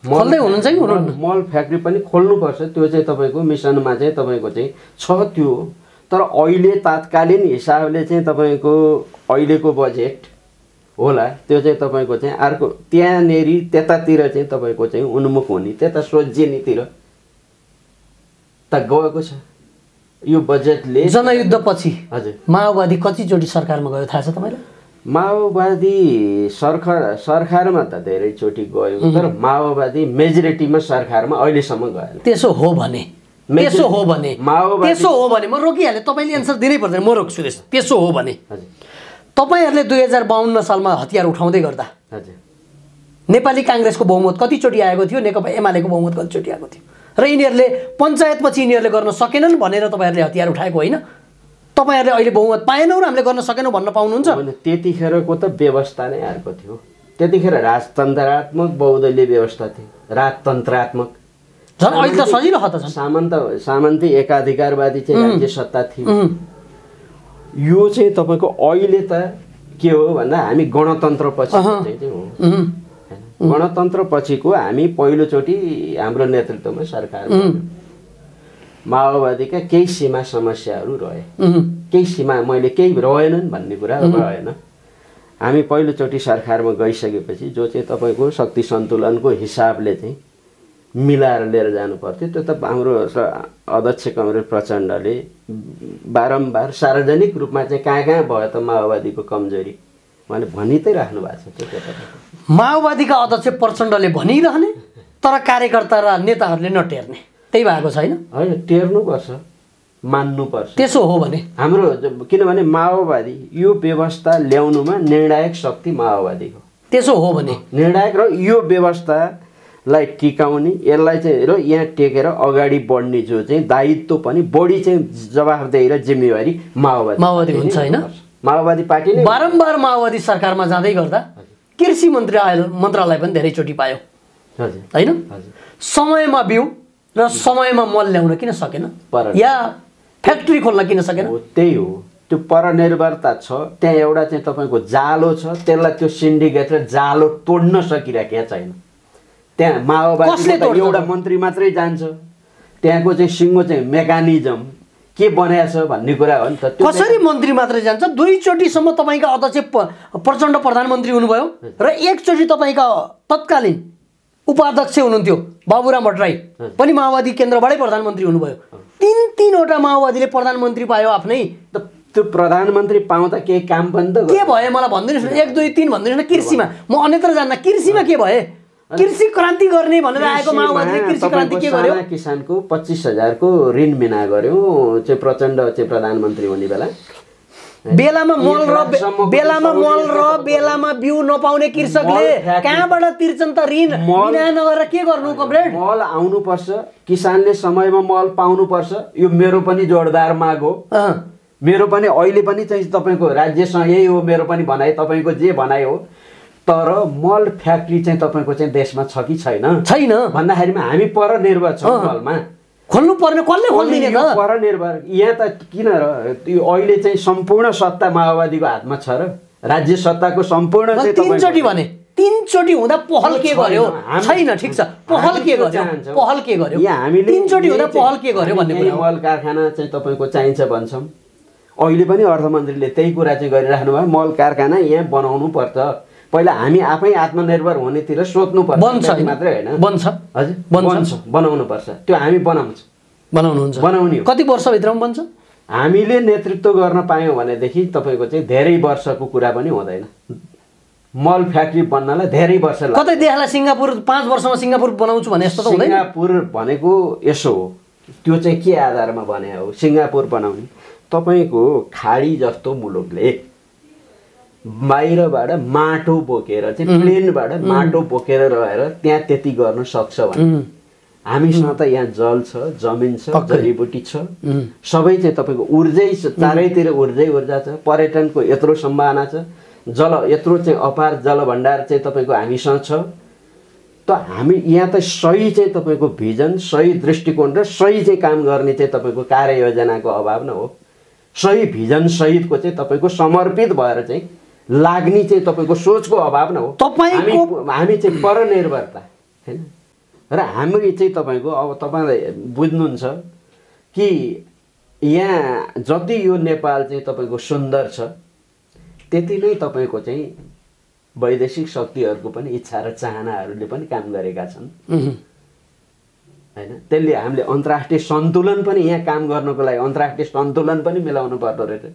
खोल्दै हुनुहुन्छ कि हुनुहुन्न? मल फ्याक्ट्री पनि खोल्नुपर्छ, त्यो चाहिँ तपाईँको मिसनमा चाहिँ तपाईँको चाहिँ छ त्यो। तर अहिले तात्कालीन हिसाबले चाहिँ तपाईँको अहिलेको बजेट होला त्यो चाहिँ तपाईँको चाहिँ अर्को त्यहाँनेरि त्यतातिर चाहिँ तपाईँको चाहिँ उन्मुख हुने, त्यता सोझिनेतिर त गएको छ यो बजेटले। जनयुद्धपछि हजुर माओवादी कतिचोटि सरकारमा गयो थाहा छ तपाईँलाई? माओवादी सरकारमा त धेरैचोटि गयो, तर माओवादी मेजोरिटीमा सरकारमा अहिलेसम्म गएन। त्यसो हो भने म रोकिहालेँ, तपाईँले एन्सर दिनै पर्दैन, म रोक्छु। त्यसो हो भने तपाईँहरूले 2052 सालमा हतियार उठाउँदै गर्दा नेपाली काङ्ग्रेसको बहुमत कतिचोटि आएको थियो, नेकपा एमालेको बहुमत कतिचोटि आएको थियो, र यिनीहरूले पञ्चायतपछि यिनीहरूले गर्न सकेनन् भनेर तपाईँहरूले हतियार उठाएको होइन? तपाईँहरूले अहिले बहुमत पाएनौँ र हामीले गर्न सकेनौँ भन्न पाउनुहुन्छ? त्यतिखेरको त व्यवस्था नै अर्को थियो। त्यतिखेर राजतन्त्रात्मक बहुदलीय व्यवस्था थियो, राजतन्त्रात्मक। झन् अहिले त सजिलो छ त। सामन्ती एकाधिकारवादी चाहिँ राज्य सत्ता थियो। यो चाहिँ तपाईँको अहिले त के हो भन्दा हामी गणतन्त्रपछि चाहिँ हो, गणतन्त्रपछिको हामी पहिलोचोटि हाम्रो नेतृत्वमा सरकार, माओवादीका केही सीमा समस्याहरू रहे, केही सीमा मैले केही रहेनन् भन्ने कुरा रहेन। हामी पहिलोचोटि सरकारमा गइसकेपछि जो चाहिँ तपाईँको शक्ति सन्तुलनको हिसाबले चाहिँ मिलाएर लिएर जानु पर्थ्यो, त्यो त हाम्रो अध्यक्ष कमरेड प्रचण्डले बारम्बार सार्वजनिक रूपमा चाहिँ कहाँ कहाँ भयो त माओवादीको कमजोरी उहाँले भनिँदै राख्नु भएको छ। माओवादीका अध्यक्ष प्रचण्डले भनिरहने तर कार्यकर्ता र नेताहरूले नटेर्ने, त्यही भएको छैन? होइन, टेर्नुपर्छ, मान्नुपर्छ। त्यसो हो भने हाम्रो, किनभने माओवादी यो व्यवस्था ल्याउनुमा निर्णायक शक्ति माओवादीको। त्यसो हो भने निर्णायक र यो व्यवस्थालाई टिकाउने, यसलाई चाहिँ र यहाँ टेकेर अगाडि बढ्ने जो चाहिँ दायित्व पनि बढी चाहिँ जवाफदेही र जिम्मेवारी माओवादी हुन्छ होइन? माओवादी पार्टी नै बारम्बार माओवादी सरकारमा जाँदै गर्दा कृषि मन्त्रालय पनि धेरैचोटि पायो होइन? समयमा बिउ र समयमा मल ल्याउन किन सकेन, या फ्याक्ट्री खोल्न किन सकेन? त्यही हो, त्यो परनिर्भरता छ। त्यहाँ एउटा चाहिँ तपाईँको जालो छ, त्यसलाई त्यो सिन्डिकेट र जालो तोड्न सकिरहेको छैन। त्यहाँ माओवादीले एउटा मन्त्री मात्रै जान्छ, त्यहाँको चाहिँ सिङ्गो चाहिँ मेकानिजम के बनाएछ भन्ने कुरा हो नि त। कसरी मन्त्री मात्रै जान्छ? दुईचोटिसम्म तपाईँका अध्यक्ष प्रचण्ड प्रधानमन्त्री हुनुभयो र एकचोटि तपाईँका तत्कालीन उपाध्यक्ष हुनुहुन्थ्यो बाबुराम भट्टराई पनि माओवादी केन्द्रबाटै प्रधानमन्त्री हुनुभयो। तीनवटा माओवादीले प्रधानमन्त्री पायो आफ्नै। त्यो प्रधानमन्त्री पाउँदा केही काम पनि त के भयो मलाई भनिदिनुहोस् न, 1 2 3 भनिदिनुहोस् न। कृषिमा म अन्यत्र जान्न, कृषिमा के भए? कृषि क्रान्ति गर्ने भनेर आएको माओवादीले कृषि क्रान्ति के गर्यो? किसानको 25,000 को ऋण मिना गर्यो चाहिँ प्रचण्ड चाहिँ प्रधानमन्त्री हुने बेलामा मल र बेलामा बिउ नपाउने कृषकले कहाँबाट तिर्छन् त ऋण? बिना नगरेर के गर्नु कमरेड? मल आउनुपर्छ, किसानले समयमा मल पाउनुपर्छ। यो मेरो पनि जोडदार माग हो, मेरो पनि अहिले पनि चाहिँ तपाईँको राज्यसँग यही हो, मेरो पनि भनाइ, तपाईँको जे भनाइ हो। तर मल फ्याक्ट्री चाहिँ तपाईँको चाहिँ देशमा छ कि छैन भन्दाखेरिमा हामी परनिर्भर छौँ मलमा। खोल्नु पर्ने कसले खोल्दिने त? परनिर्भर यहाँ त किन र अहिले चाहिँ सम्पूर्ण सत्ता माओवादीको हातमा छ र राज्य सत्ताको सम्पूर्ण चाहिँ तीनचोटि भने तीनचोटि हुँदा पहल के गर्यो? छैन, ठिक छ, पहल के गर्यो? यहाँ हामीले तीनचोटि हुँदा पहल के गर्यो भन्ने कुरा। मल कारखाना चाहिँ तपाईँको चाहिन्छ भन्छौँ, अहिले पनि अर्थमन्त्रीले त्यही कुरा चाहिँ गरिराख्नु भयो। मल कारखाना यहाँ बनाउनु पर्छ, पहिला हामी आफै आत्मनिर्भर हुनेतिर सोच्नु पर्छ, मात्रै होइन। बन्छ, हजुर बन्छ, बनाउनु पर्छ, त्यो हामी बनाउनुहुन्छ, बनाउने हो। कति वर्षभित्रमा बन्छ? हामीले नेतृत्व गर्न पायौँ भनेदेखि तपाईँको चाहिँ धेरै वर्षको कुरा पनि हुँदैन। मल फ्याक्ट्री बन्नलाई धेरै वर्ष लाग्छ। कतै देशलाई सिङ्गापुर 5 वर्षमा सिङ्गापुर बनाउँछु भने यस्तो त हुँदैन। सिङ्गापुर भनेको यसो हो, त्यो चाहिँ के आधारमा भने हो सिङ्गापुर बनाउने? तपाईँको खाडी जस्तो मुलुकले बाहिरबाट माटो बोकेर चाहिँ प्लेनबाट माटो बोकेर रहेर त्यहाँ त्यति गर्न सक्छ भने हामीसँग त यहाँ जल छ, जमिन छ, जडीबुटी छ, सबै चाहिँ तपाईँको ऊर्जै छ, चारैतिर ऊर्जा छ, पर्यटनको यत्रो सम्भावना छ, जल यत्रो चाहिँ अपार जल भण्डार चाहिँ तपाईँको हामीसँग छ। त हामी यहाँ त सही चाहिँ तपाईँको भिजन, सही दृष्टिकोण र सही चाहिँ काम गर्ने चाहिँ तपाईँको कार्ययोजनाको अभाव न हो। सही भिजन सहितको चाहिँ तपाईँको समर्पित भएर चाहिँ लाग्ने चाहिँ तपाईँको सोचको अभाव न हो। हामी चाहिँ परनिर्भरता हैन र हामी चाहिँ तपाईँको अब तपाईँलाई बुझ्नुहुन्छ कि यहाँ जति यो नेपाल चाहिँ तपाईँको सुन्दर छ त्यति नै तपाईँको चाहिँ वैदेशिक शक्तिहरूको पनि इच्छा र चाहनाहरूले पनि काम गरेका छन् हैन। त्यसले हामीले अन्तर्राष्ट्रिय सन्तुलन पनि यहाँ काम गर्नको लागि अन्तर्राष्ट्रिय सन्तुलन पनि मिलाउनु पर्दो रहेछ।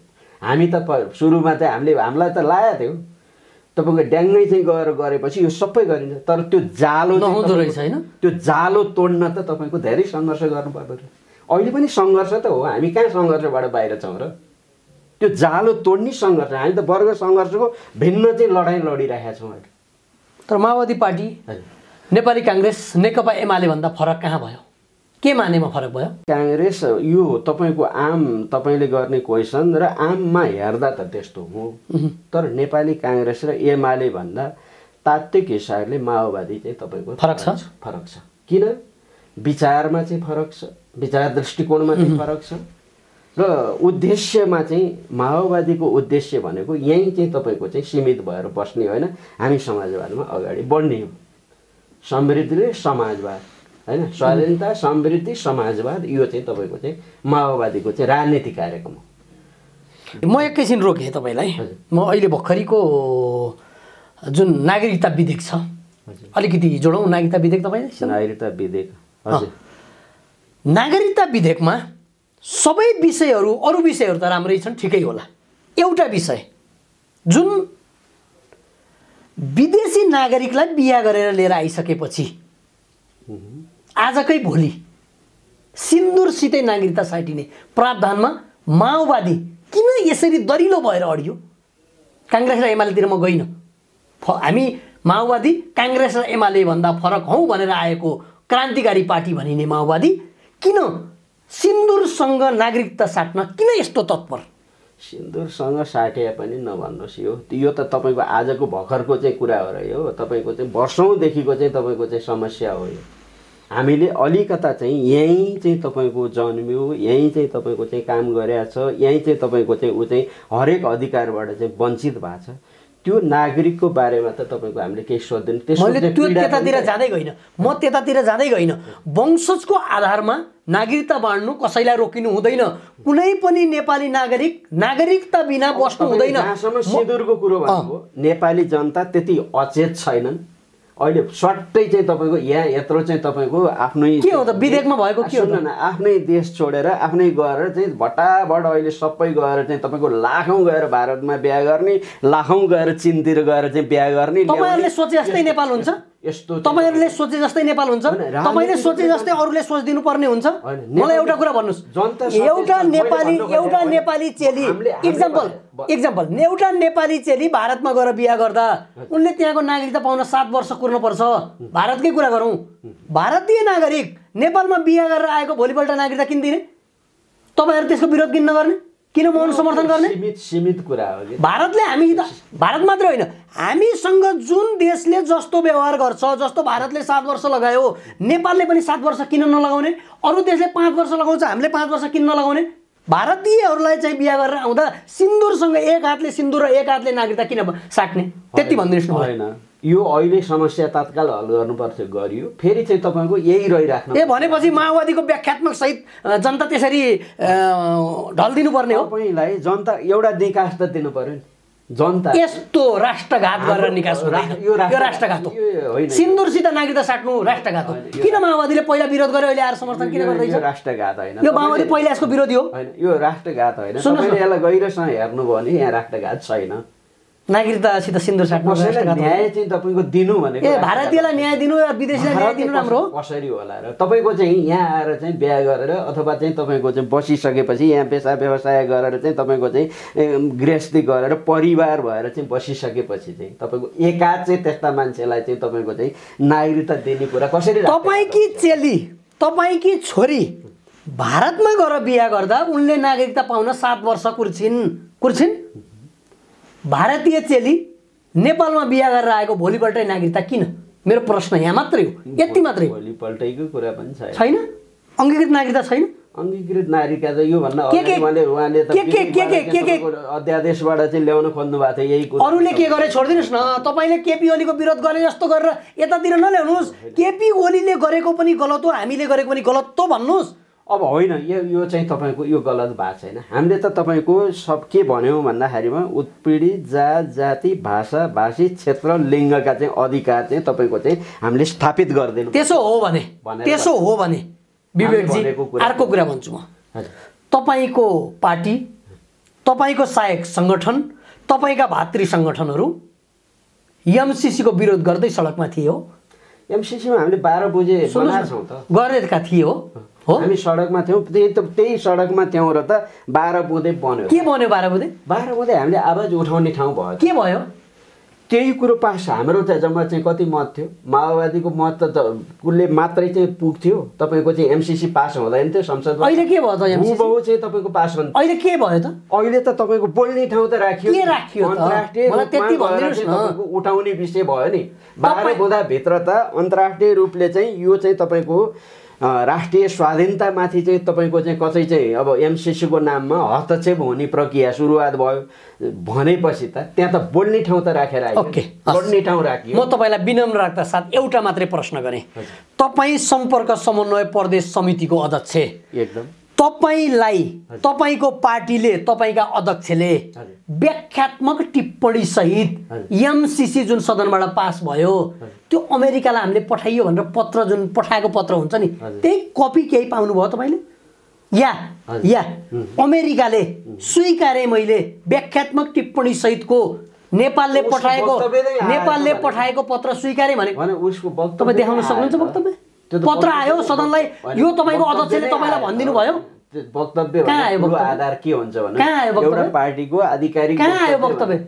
हामी त सुरुमा चाहिँ हामीलाई त लागेको थियो तपाईँको ड्याङ्गै चाहिँ गएर गरेपछि यो सबै गरिन्छ, तर त्यो जालो नहुँदो रहेछ हैन। त्यो जालो तोड्न त तपाईँको धेरै सङ्घर्ष गर्नुपर्दो रहेछ। अहिले पनि सङ्घर्ष त हो, हामी कहाँ सङ्घर्षबाट बाहिर छौँ र? त्यो जालो तोड्ने सङ्घर्ष, हामी त वर्ग सङ्घर्षको भिन्न चाहिँ लडाइँ लडिरहेका छौँ अहिले। तर माओवादी पार्टी, नेपाली काङ्ग्रेस, नेकपा एमाले भन्दा फरक कहाँ भयो? के मानेमा फरक भयो? काङ्ग्रेस यो तपाईँको आम तपाईँले गर्ने क्वेसन र आममा हेर्दा त त्यस्तो हो, तर नेपाली काङ्ग्रेस र एमाले भन्दा तात्विक हिसाबले माओवादी चाहिँ तपाईँको फरक छ। किन? विचारमा चाहिँ फरक छ, विचार दृष्टिकोणमा चाहिँ फरक छ र उद्देश्यमा चाहिँ माओवादीको उद्देश्य भनेको यहीँ चाहिँ तपाईँको चाहिँ सीमित भएर बस्ने होइन, हामी समाजवादमा अगाडि बढ्ने हो। समृद्धि र समाजवाद हैन, स्वाधीनता, समृद्धि, समाजवाद, यो चाहिँ तपाईँको चाहिँ माओवादीको चाहिँ राजनीतिक कार्यक्रम हो। म एकैछिन रोकेँ तपाईँलाई। म अहिले भर्खरीको जुन नागरिकता विधेयक छ अलिकति जोडौँ। नागरिकता विधेयक तपाईँले नागरिकता विधेयक हजुर, नागरिकता विधेयकमा सबै विषयहरू, अरू विषयहरू त राम्रै छन्, ठिकै होला। एउटा विषय जुन विदेशी नागरिकलाई बिहा गरेर लिएर आइसकेपछि आजकै भोलि सिन्दुरसितै नागरिकता साटिने प्रावधानमा माओवादी किन यसरी दरिलो भएर अडियो? काङ्ग्रेस र एमालेतिर म गइनँ, हामी माओवादी काङ्ग्रेस र एमाले भन्दा फरक हौँ भनेर आएको क्रान्तिकारी पार्टी भनिने माओवादी किन सिन्दुरसँग नागरिकता साट्न किन यस्तो तत्पर? सिन्दुरसँग साटे पनि नभन्नुहोस्, यो त तपाईँको आजको भर्खरको चाहिँ कुरा हो र यो तपाईँको चाहिँ वर्षौँदेखिको चाहिँ तपाईँको चाहिँ समस्या हो। यो हामीले अलिकता चाहिँ यहीँ चाहिँ तपाईँको जन्मियो, यहीँ चाहिँ तपाईँको चाहिँ काम गरेछ, यहीँ चाहिँ तपाईँको चाहिँ ऊ चाहिँ हरेक अधिकारबाट चाहिँ वञ्चित भएको छ। त्यो नागरिकको बारेमा त तपाईँको हामीले केही सोध्दैन। मैले त्यो त्यतातिर जाँदै गइनँ, म त्यतातिर जाँदै गइनँ। वंशजको आधारमा नागरिकता बाँड्नु कसैलाई रोकिनु हुँदैन। कुनै पनि नेपाली नागरिक नागरिकता बिना बस्नु हुँदैन। जहाँसम्म सिन्दुरको कुरो भनेको नेपाली जनता त्यति अचेत छैनन्। अहिले सट्टै चाहिँ तपाईँको यहाँ यत्रो चाहिँ तपाईँको आफ्नै के हो त विधेयकमा भएको के हो न, आफ्नै देश छोडेर आफ्नै गएर चाहिँ भटाभट अहिले सबै गएर चाहिँ तपाईँको लाखौँ गएर भारतमा बिहा गर्ने, लाखौँ गएर चीनतिर गएर चाहिँ बिहा गर्ने। तपाईँहरूले सोचे जस्तै नेपाल हुन्छ? यस्तो तपाईँहरूले सोचे जस्तै नेपाल हुन्छ? तपाईँले सोचे जस्तै अरूले सोचिदिनु पर्ने हुन्छ? मलाई एउटा कुरा भन्नुहोस्, एउटा नेपाली चेली एक्जाम्पल एउटा नेपाली चेली भारतमा गएर बिहा गर्दा उनले त्यहाँको नागरिकता पाउन 7 वर्ष कुर्नुपर्छ। भारतकै कुरा गरौँ, भारतीय नागरिक नेपालमा बिहा गरेर आएको भोलिपल्ट नागरिकता किन दिने? तपाईँहरू त्यसको विरोध किन नगर्ने? किन मौन समर्थन गर्ने? सीमित कुरा हो। भारतले हामीसित, भारत मात्रै होइन, हामीसँग जुन देशले जस्तो व्यवहार गर्छ, जस्तो भारतले 7 वर्ष लगायो नेपालले पनि 7 वर्ष किन नलगाउने? अरू देशले 5 वर्ष लगाउँछ, हामीले 5 वर्ष किन नलगाउने? भारतीयहरूलाई चाहिँ बिहा गरेर आउँदा सिन्दुरसँग एक हातले सिन्दुर र एक हातले नागरिकता किन साट्ने? त्यति भनिदिनुहोस् न। होइन, यो अहिले समस्या तत्काल हल गर्नुपर्छ, गरियो फेरि चाहिँ तपाईँको यही रहिराख्नु। भनेपछि माओवादीको व्याख्यात्मक सहित जनता त्यसरी ढल्दिनु पर्ने हो? तपाईँलाई जनता एउटा निकास त दिनु पर्यो नि। जनता यस्तो राष्ट्रघात गरेर निकास हुँदैन, यो राष्ट्रघात हो। सिन्दुरसित नागरिकता साट्नु राष्ट्रघात हो। किन माओवादीले पहिला विरोध गर्यो, अहिले आएर समर्थन किन गर्दैछ? यो राष्ट्रघात होइन, यो माओवादी पहिला यसको विरोधी हो। होइन, यो राष्ट्रघात होइन। तपाईँले यसलाई गहिरोसँग हेर्नुभयो भने यहाँ राष्ट्रघात छैन। नागरिकतासित सिन्दुर साट्नु न्याय चाहिँ तपाईँको दिनु भनेको भारतीयलाई न्याय दिनु या विदेशीलाई न्याय दिनु राम्रो हो? कसरी होला र? तपाईँको चाहिँ यहाँ आएर चाहिँ बिहा गरेर अथवा चाहिँ तपाईँको चाहिँ बसिसकेपछि यहाँ पेसा व्यवसाय गरेर चाहिँ तपाईँको चाहिँ गृहस्थी गरेर परिवार भएर चाहिँ बसिसकेपछि चाहिँ तपाईँको एकाध चाहिँ त्यस्ता मान्छेलाई चाहिँ तपाईँको चाहिँ नागरिकता दिने कुरा कसरी? तपाईँकी चेली, तपाईँकी छोरी भारतमा गएर बिहा गर्दा उनले नागरिकता पाउन 7 वर्ष कुर्छिन्। भारतीय चेली नेपालमा बिहा गरेर आएको भोलिपल्टै नागरिकता किन? मेरो प्रश्न यहाँ मात्रै हो, यति मात्रै हो। भोलिपल्टैको कुरा पनि छैन, अंगीकृत नागरिकता छैन। अंगीकृत नागरिकता त यो भन्दा के अध्यादेशबाट चाहिँ ल्याउन खोज्नु भएको थियो। यही कुरा अरूले के गरे छोडिदिनुहोस् न, तपाईँले केपी ओलीको विरोध गरे जस्तो गरेर यतातिर नल्याउनुहोस्। केपी ओलीले गरेको पनि गलत हो, हामीले गरेको पनि गलत हो भन्नुहोस्। अब होइन, यो चाहिँ तपाईँको यो गलत भएको छैन। हामीले त तपाईँको सब के भन्यौँ भन्दाखेरिमा उत्पीडित जात जाति भाषा भाषी क्षेत्र लिङ्गका चाहिँ अधिकार चाहिँ तपाईँको चाहिँ हामीले स्थापित गरिदिनु। त्यसो हो भने विवेकजी अर्को कुरा भन्छु म, तपाईँको पार्टी, तपाईँको सहायक सङ्गठन, तपाईँका भातृ सङ्गठनहरू एमसिसीको विरोध गर्दै सडकमा थिए हो। एमसिसीमा हामीले 12 बजे बनाएको छौँ त, गरेका थिए हो। हामी सडकमा थियौँ, त्यही सडकमा थियौँ र त 12 बुँदे बन्यो। के बन्यो 12 बुँदे? 12 बुँदे हामीले आवाज उठाउने ठाउँ भयो। के भयो? त्यही कुरो पास। हाम्रो चाहिँ जम्मा चाहिँ कति मत थियो? माओवादीको मत त कुलले मात्रै चाहिँ पुग्थ्यो। तपाईँको चाहिँ एमसिसी पास हुँदैन थियो संसदमा। अहिले के भयो त? एमसिसी चाहिँ तपाईँको पास हुन्थ्यो। अहिले के भयो त? अहिले त तपाईँको बोल्ने ठाउँ त राखियो। के राखियो त? मलाई त्यति भन्दिनुस् न। तपाईँको उठाउने विषय भयो नि। 12 बुँदाभित्र त अन्तर्राष्ट्रिय रूपले चाहिँ यो चाहिँ तपाईँको राष्ट्रिय स्वाधीनतामाथि चाहिँ तपाईँको चाहिँ कतै चाहिँ अब एमसिसीको नाममा हस्तक्षेप हुने प्रक्रिया सुरुवात भयो भनेपछि त त्यहाँ त बोल्ने ठाउँ त राखेर आयो। ओके, बोल्ने ठाउँ राखियो। म तपाईँलाई विनम्रता साथ एउटा मात्रै प्रश्न गरेँ। तपाईँ सम्पर्क समन्वय प्रदेश समितिको अध्यक्ष, एकदम तपाईलाई तपाईको पार्टीले तपाईका अध्यक्षले व्याख्यात्मक टिप्पणी सहित एमसिसी जुन सदनबाट पास भयो त्यो अमेरिकालाई हामीले पठाइयो भनेर पत्र जुन पठाएको पत्र हुन्छ नि त्यही कपी केही पाउनु भयो तपाईले? या अमेरिकाले स्वीकारे मैले व्याख्यात्मक टिप्पणी सहितको नेपालले पठाएको पत्र स्वीकारे भने तपाई देखाउन सक्नुहुन्छ वक्तव्य? पत्र आयो सदनलाई, यो तपाईको अध्यक्षले तपाईलाई भनिदिनु भयो? वक्तव्य आधार के हुन्छ भने एउटा पार्टीको आधिकारिक कहाँ आयो वक्तव्य?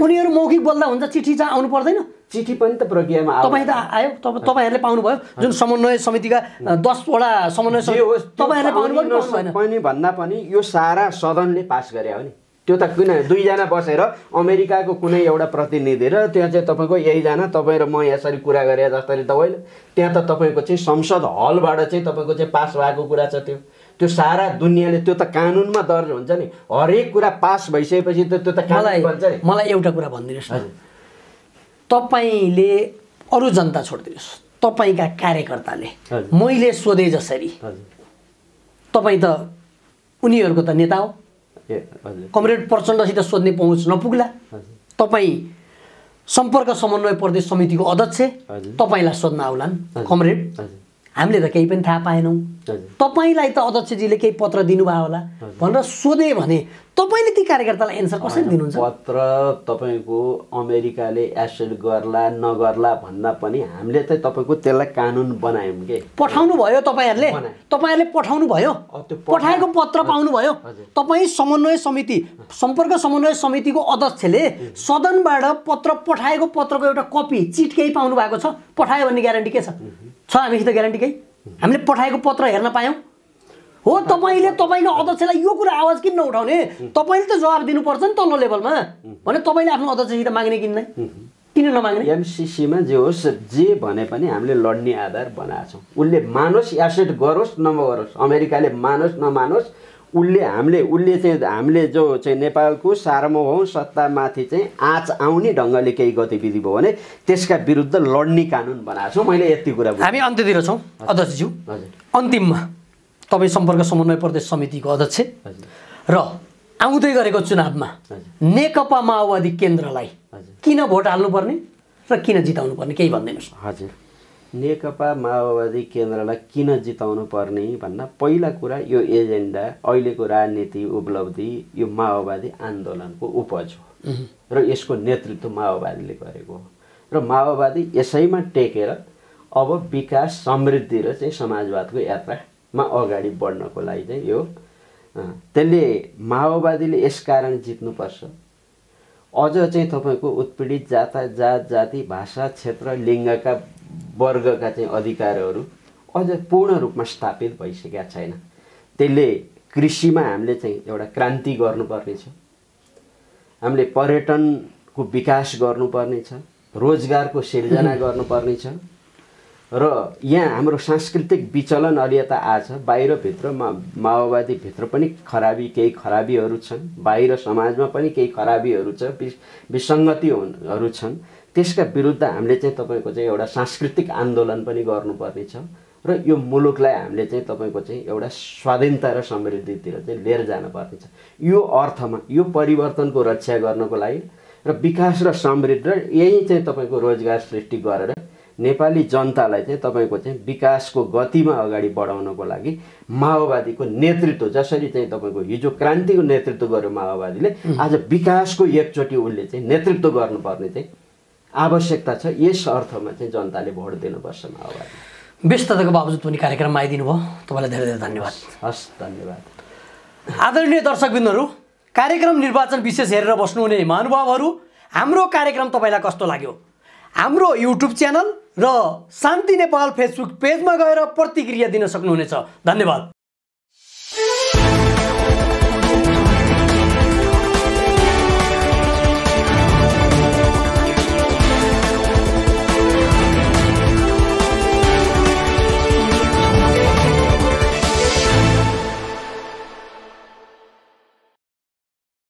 उनीहरु मौखिक बोल्दा हुन्छ, चिठी चाहिँ आउनु पर्दैन? चिठी पनि त प्रक्रियामा आयो। तपाई त आयो, तपाईहरुले पाउनु भयो जुन समन्वय समितिका 10 वटा समन्वय समिति तपाईहरुले पाउनु पनि भन्दा पनि यो सारा सदनले पास गरे हो नि। त्यो त किन दुईजना बसेर अमेरिकाको कुनै एउटा प्रतिनिधि र त्यहाँ चाहिँ तपाईको यहीजना तपाईँ र म यसरी कुरा गरे जसरी त होइन, त्यहाँ त तपाईको चाहिँ संसद हलबाट चाहिँ तपाईको चाहिँ पास भएको कुरा छ। त्यो सारा दुनियाँले त्यो त कानुनमा दर्ज हुन्छ नि। हरेक कुरा पास भइसकेपछि त त्यो त कानुन बन्छ नि। मलाई एउटा कुरा भनिदिनुस् न, तपाईले अरु जनता छोड्दिनुस्, तपाईका कार्यकर्ताले मैले सोधे जसरी तपाई त उनीहरुको त नेता हो, कमरेड प्रचण्डसित सोध्ने पहुँच नपुग्ला। तपाई सम्पर्क समन्वय प्रदेश समितिको अध्यक्ष, तपाईलाई सोध्न आउलान् कमरेड, हामीले त केही पनि थाहा पाएनौँ। तपाईलाई त अध्यक्षजीले केही पत्र दिनुभयो होला भनेर सोधे भने तपाईले ती कार्यकर्तालाई एन्सर कसरी दिनुहुन्छ? पत्र तपाईको अमेरिकाले एक्सेप्ट गर्ला नगर्ला भन्दा पनि हामीले त तपाईको त्यसलाई कानुन बनायौँ के। पठाउनु भयो तपाईहरुले पठाउनु भयो, पठाएको पत्र पाउनु भयो। तपाई समन्वय समिति सम्पर्क समन्वय समितिको अध्यक्षले सदनबाट पत्र पठाएको पत्रको एउटा कपी चिट केही पाउनु भएको छ? पठायो भन्ने ग्यारेन्टी के छ? हामीसित ग्यारेन्टी केही? हामीले पठाएको पत्र हेर्न पायौँ हो? तपाईले तपाईको अध्यक्षलाई यो कुरा आवाज किन नउठाउने? तपाईले त जवाब दिनुपर्छ नि तल्लो लेभलमा। भने तपाईले आफ्नो अध्यक्षसित माग्ने किन नमाग्ने? एमसिसीमा जे होस् जे भने पनि हामीले लड्ने आधार बनाएको छौँ। उसले मानोस् एसेट गरोस् नगरोस्, अमेरिकाले मानोस् नमानोस्, हामीले जो चाहिँ नेपालको सार्वभौम सत्तामाथि चाहिँ आँच आउने ढङ्गले केही गतिविधि भयो भने त्यसका विरुद्ध लड्ने कानुन बनाएको छौँ। मैले यति कुरा हामी अन्त्यतिर छौँ अध्यक्षज्यू। अन्तिममा तपाईँ सम्पर्क समन्वय प्रदेश समितिको अध्यक्ष र आउँदै गरेको चुनावमा नेकपा माओवादी केन्द्रलाई किन भोट हाल्नुपर्ने र किन जिताउनु पर्ने केही भनिदिनुहोस्? हजुर, नेकपा माओवादी केन्द्रलाई किन जिताउनु पर्ने भन्दा पहिला कुरा यो एजेन्डा अहिलेको राजनीति उपलब्धि यो माओवादी आन्दोलनको उपज हो र यसको नेतृत्व माओवादीले गरेको हो र माओवादी यसैमा टेकेर अब विकास समृद्धि र चाहिँ समाजवादको यात्रामा अगाडि बढ्नको लागि चाहिँ यो त्यसले माओवादीले यसकारण जित्नुपर्छ। अझ चाहिँ तपाईँको उत्पीडित जात जाति भाषा क्षेत्र लिङ्गका वर्गका चाहिँ अधिकारहरू अझ पूर्ण रूपमा स्थापित भइसकेका छैन। त्यसले कृषिमा हामीले चाहिँ एउटा क्रान्ति गर्नुपर्ने छ, हामीले पर्यटनको विकास गर्नुपर्ने छ, रोजगारको सिर्जना गर्नुपर्ने छ र यहाँ हाम्रो सांस्कृतिक विचलन अलि यता आछ। बाहिरभित्र माओवादीभित्र पनि केही खराबीहरू छन्, बाहिर समाजमा पनि केही खराबीहरू छ, विसङ्गतिहरू छन्। त्यसका विरुद्ध हामीले चाहिँ तपाईँको चाहिँ एउटा सांस्कृतिक आन्दोलन पनि गर्नुपर्ने छ र यो मुलुकलाई हामीले चाहिँ तपाईँको चाहिँ एउटा स्वाधीनता र समृद्धितिर चाहिँ लिएर जानुपर्ने छ। यो अर्थमा यो परिवर्तनको रक्षा गर्नको लागि र विकास र समृद्धि र यही चाहिँ तपाईँको रोजगार सृष्टि गरेर नेपाली जनतालाई चाहिँ तपाईँको चाहिँ विकासको गतिमा अगाडि बढाउनको लागि माओवादीको नेतृत्व, जसरी चाहिँ तपाईँको हिजो क्रान्तिको नेतृत्व गर्यो माओवादीले, आज विकासको एकचोटि उसले चाहिँ नेतृत्व गर्नुपर्ने चाहिँ आवश्यकता छ। यस अर्थमा चाहिँ जनताले भोट दिनुपर्छ माओवादी। व्यस्तताको बावजुद पनि कार्यक्रममा आइदिनु भयो, तपाईँलाई धेरै धेरै धन्यवाद। हस्, धन्यवाद। आदरणीय दर्शकबिन्दुहरू, कार्यक्रम निर्वाचन विशेष हेरेर बस्नुहुने महानुभावहरू, हाम्रो कार्यक्रम तपाईँलाई कस्तो लाग्यो? हाम्रो युट्युब च्यानल र शान्ति नेपाल फेसबुक पेजमा गएर प्रतिक्रिया दिन सक्नुहुनेछ। धन्यवाद।